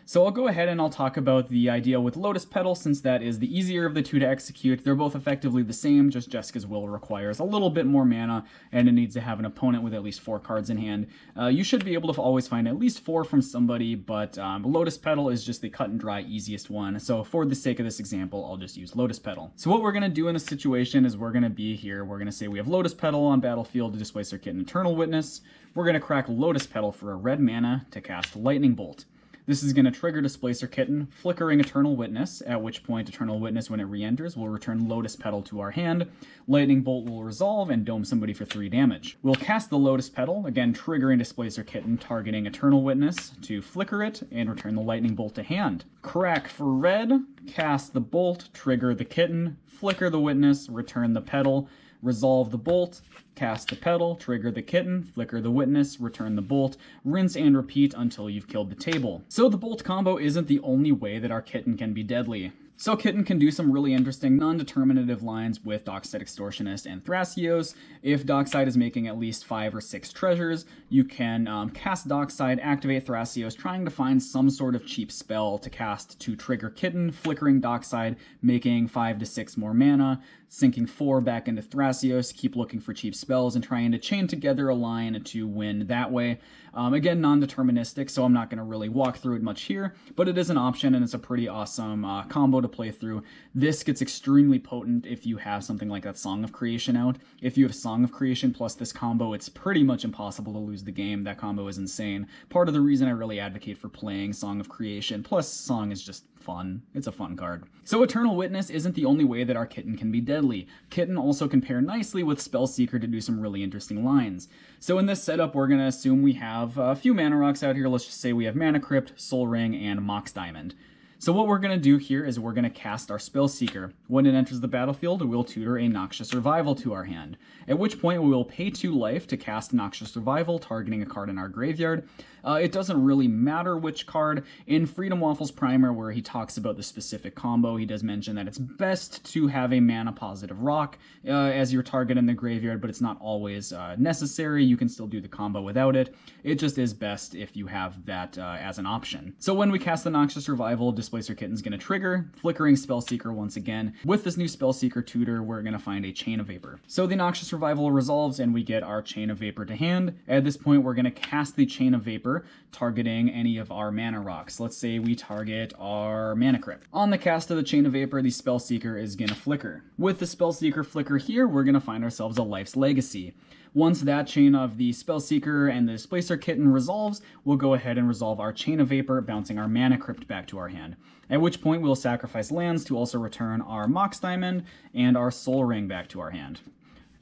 A: So I'll go ahead and I'll talk about the idea with Lotus Petal, since that is the easier of the 2 to execute. They're both effectively the same, just Jessica's Will requires a little bit more mana, and it needs to have an opponent with at least 4 cards in hand. You should be able to always find at least 4 from somebody, but Lotus Petal is just the cut and dry easiest one. So for the sake of this example, I'll just use Lotus Petal. So what we're going to do in this situation is we're going to be here. We're going to say we have Lotus Petal on battlefield to Displacer Kitten Eternal Witness. We're going to crack Lotus Petal for a red mana to cast Lightning Bolt. This is going to trigger Displacer Kitten, flickering Eternal Witness, at which point Eternal Witness, when it re-enters, will return Lotus Petal to our hand. Lightning Bolt will resolve and dome somebody for 3 damage. We'll cast the Lotus Petal, again triggering Displacer Kitten, targeting Eternal Witness to flicker it and return the Lightning Bolt to hand. Crack for red, cast the Bolt, trigger the Kitten, flicker the Witness, return the Petal, resolve the Bolt, cast the Petal, trigger the Kitten, flicker the Witness, return the Bolt, rinse and repeat until you've killed the table. So the Bolt combo isn't the only way that our Kitten can be deadly. So Kitten can do some really interesting non-determinative lines with Dockside Extortionist and Thrasios. If Dockside is making at least 5 or 6 treasures, you can cast Dockside, activate Thrasios, trying to find some sort of cheap spell to cast to trigger Kitten, flickering Dockside, making 5 to 6 more mana, sinking 4 back into Thrasios, keep looking for cheap spells and trying to chain together a line to win that way. Again, non-deterministic, so I'm not going to really walk through it much here, but it is an option and it's a pretty awesome combo to play through. This gets extremely potent if you have something like that Song of Creation out. If you have Song of Creation plus this combo, it's pretty much impossible to lose the game. That combo is insane. Part of the reason I really advocate for playing Song of Creation, plus Song is just fun. It's a fun card. So Eternal Witness isn't the only way that our Kitten can be deadly. Kitten also can pair nicely with Spellseeker to do some really interesting lines. So in this setup, we're going to assume we have a few mana rocks out here. Let's just say we have Mana Crypt, Soul Ring, and Mox Diamond. So what we're going to do here is we're going to cast our Spellseeker. When it enters the battlefield, we'll tutor a Noxious Survival to our hand, at which point we will pay 2 life to cast Noxious Survival, targeting a card in our graveyard. It doesn't really matter which card. In Freedom Waffles Primer, where he talks about the specific combo, he does mention that it's best to have a mana-positive rock as your target in the graveyard, but it's not always necessary. You can still do the combo without it. It just is best if you have that as an option. So when we cast the Noxious Survival, Displacer Kitten's going to trigger, flickering Spellseeker once again. With this new Spellseeker tutor, we're going to find a Chain of Vapor. So the Noxious Survival resolves and we get our Chain of Vapor to hand. At this point, we're going to cast the Chain of Vapor, targeting any of our mana rocks. Let's say we target our Mana Crypt. On the cast of the Chain of Vapor, the Spellseeker is going to flicker. With the Spellseeker flicker here, we're going to find ourselves a Life's Legacy. Once that chain of the Spellseeker and the Displacer Kitten resolves, we'll go ahead and resolve our Chain of Vapor, bouncing our Mana Crypt back to our hand. At which point we'll sacrifice lands to also return our Mox Diamond and our Soul Ring back to our hand.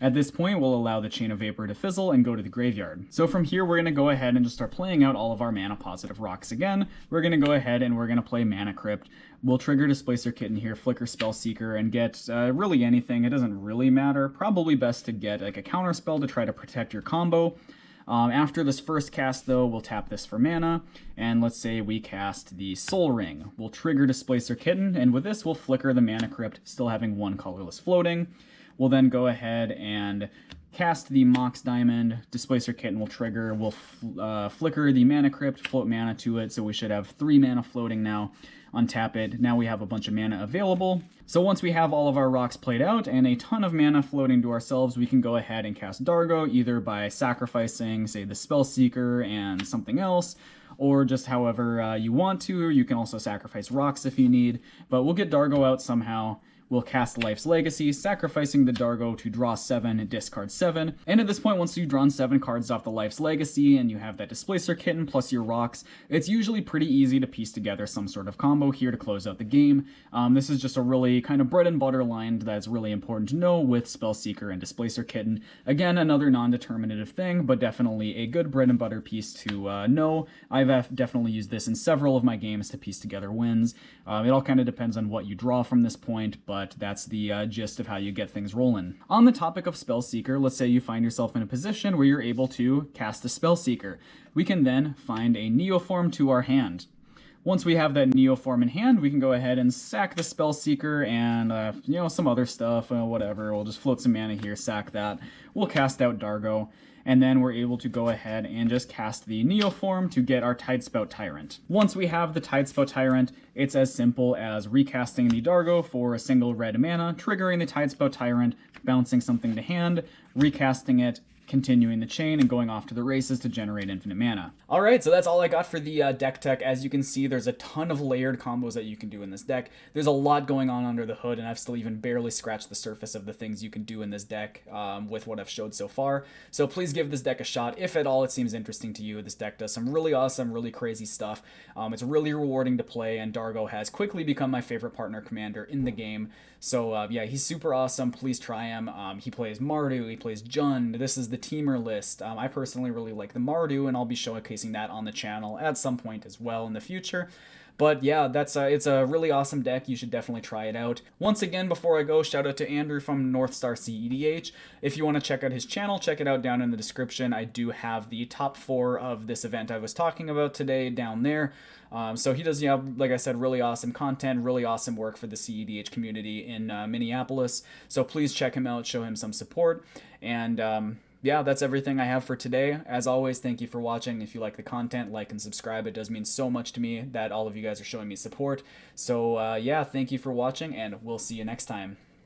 A: At this point, we'll allow the Chain of Vapor to fizzle and go to the graveyard. So from here, we're going to go ahead and just start playing out all of our mana-positive rocks again. We're going to go ahead and we're going to play Mana Crypt. We'll trigger Displacer Kitten here, flicker Spellseeker, and get really anything. It doesn't really matter. Probably best to get like a counter spell to try to protect your combo. After this first cast, though, we'll tap this for mana, and let's say we cast the Soul Ring. We'll trigger Displacer Kitten, and with this, we'll flicker the Mana Crypt, still having 1 colorless floating. We'll then go ahead and cast the Mox Diamond. Displacer Kitten will trigger. We'll flicker the Mana Crypt, float mana to it, so we should have 3 mana floating now. Untap it. Now we have a bunch of mana available. So once we have all of our rocks played out and a ton of mana floating to ourselves, we can go ahead and cast Dargo, either by sacrificing, say, the Spellseeker and something else, or just however you want to. You can also sacrifice rocks if you need, but we'll get Dargo out somehow. We'll cast Life's Legacy, sacrificing the Dargo to draw 7 and discard 7. And at this point, once you've drawn 7 cards off the Life's Legacy and you have that Displacer Kitten plus your rocks, it's usually pretty easy to piece together some sort of combo here to close out the game. This is just a really kind of bread and butter line that's really important to know with Spellseeker and Displacer Kitten. Again, another non-determinative thing, but definitely a good bread and butter piece to know. I've definitely used this in several of my games to piece together wins. It all kind of depends on what you draw from this point, but but that's the gist of how you get things rolling. On the topic of Spellseeker, let's say you find yourself in a position where you're able to cast a Spellseeker. We can then find a Neoform to our hand. Once we have that Neoform in hand, we can go ahead and sack the Spellseeker and, some other stuff, whatever. We'll just float some mana here, sack that. We'll cast out Dargo, and then we're able to go ahead and just cast the Neoform to get our Tidespout Tyrant. Once we have the Tidespout Tyrant, it's as simple as recasting the Dargo for a single red mana, triggering the Tidespout Tyrant, bouncing something to hand, recasting it, continuing the chain, and going off to the races to generate infinite mana. Alright, so that's all I got for the deck tech. As you can see, there's a ton of layered combos that you can do in this deck. There's a lot going on under the hood, and I've still even barely scratched the surface of the things you can do in this deck with what I've showed so far. So please give this deck a shot. If at all it seems interesting to you, this deck does some really awesome, really crazy stuff. It's really rewarding to play, and Dargo has quickly become my favorite partner commander in the game. So yeah, he's super awesome. Please try him. He plays Mardu, he plays Jund. This is the teamer list. I personally really like the Mardu, and I'll be showcasing that on the channel at some point as well in the future. But yeah, it's a really awesome deck. You should definitely try it out. Once again, before I go, shout out to Andrew from North Star cEDH. If you want to check out his channel, check it out down in the description. I do have the top 4 of this event I was talking about today down there. So he does, like I said, really awesome content, really awesome work for the cEDH community in Minneapolis. So please check him out, show him some support, and yeah, that's everything I have for today. As always, thank you for watching. If you like the content, like and subscribe. It does mean so much to me that all of you guys are showing me support. So yeah, thank you for watching, and we'll see you next time.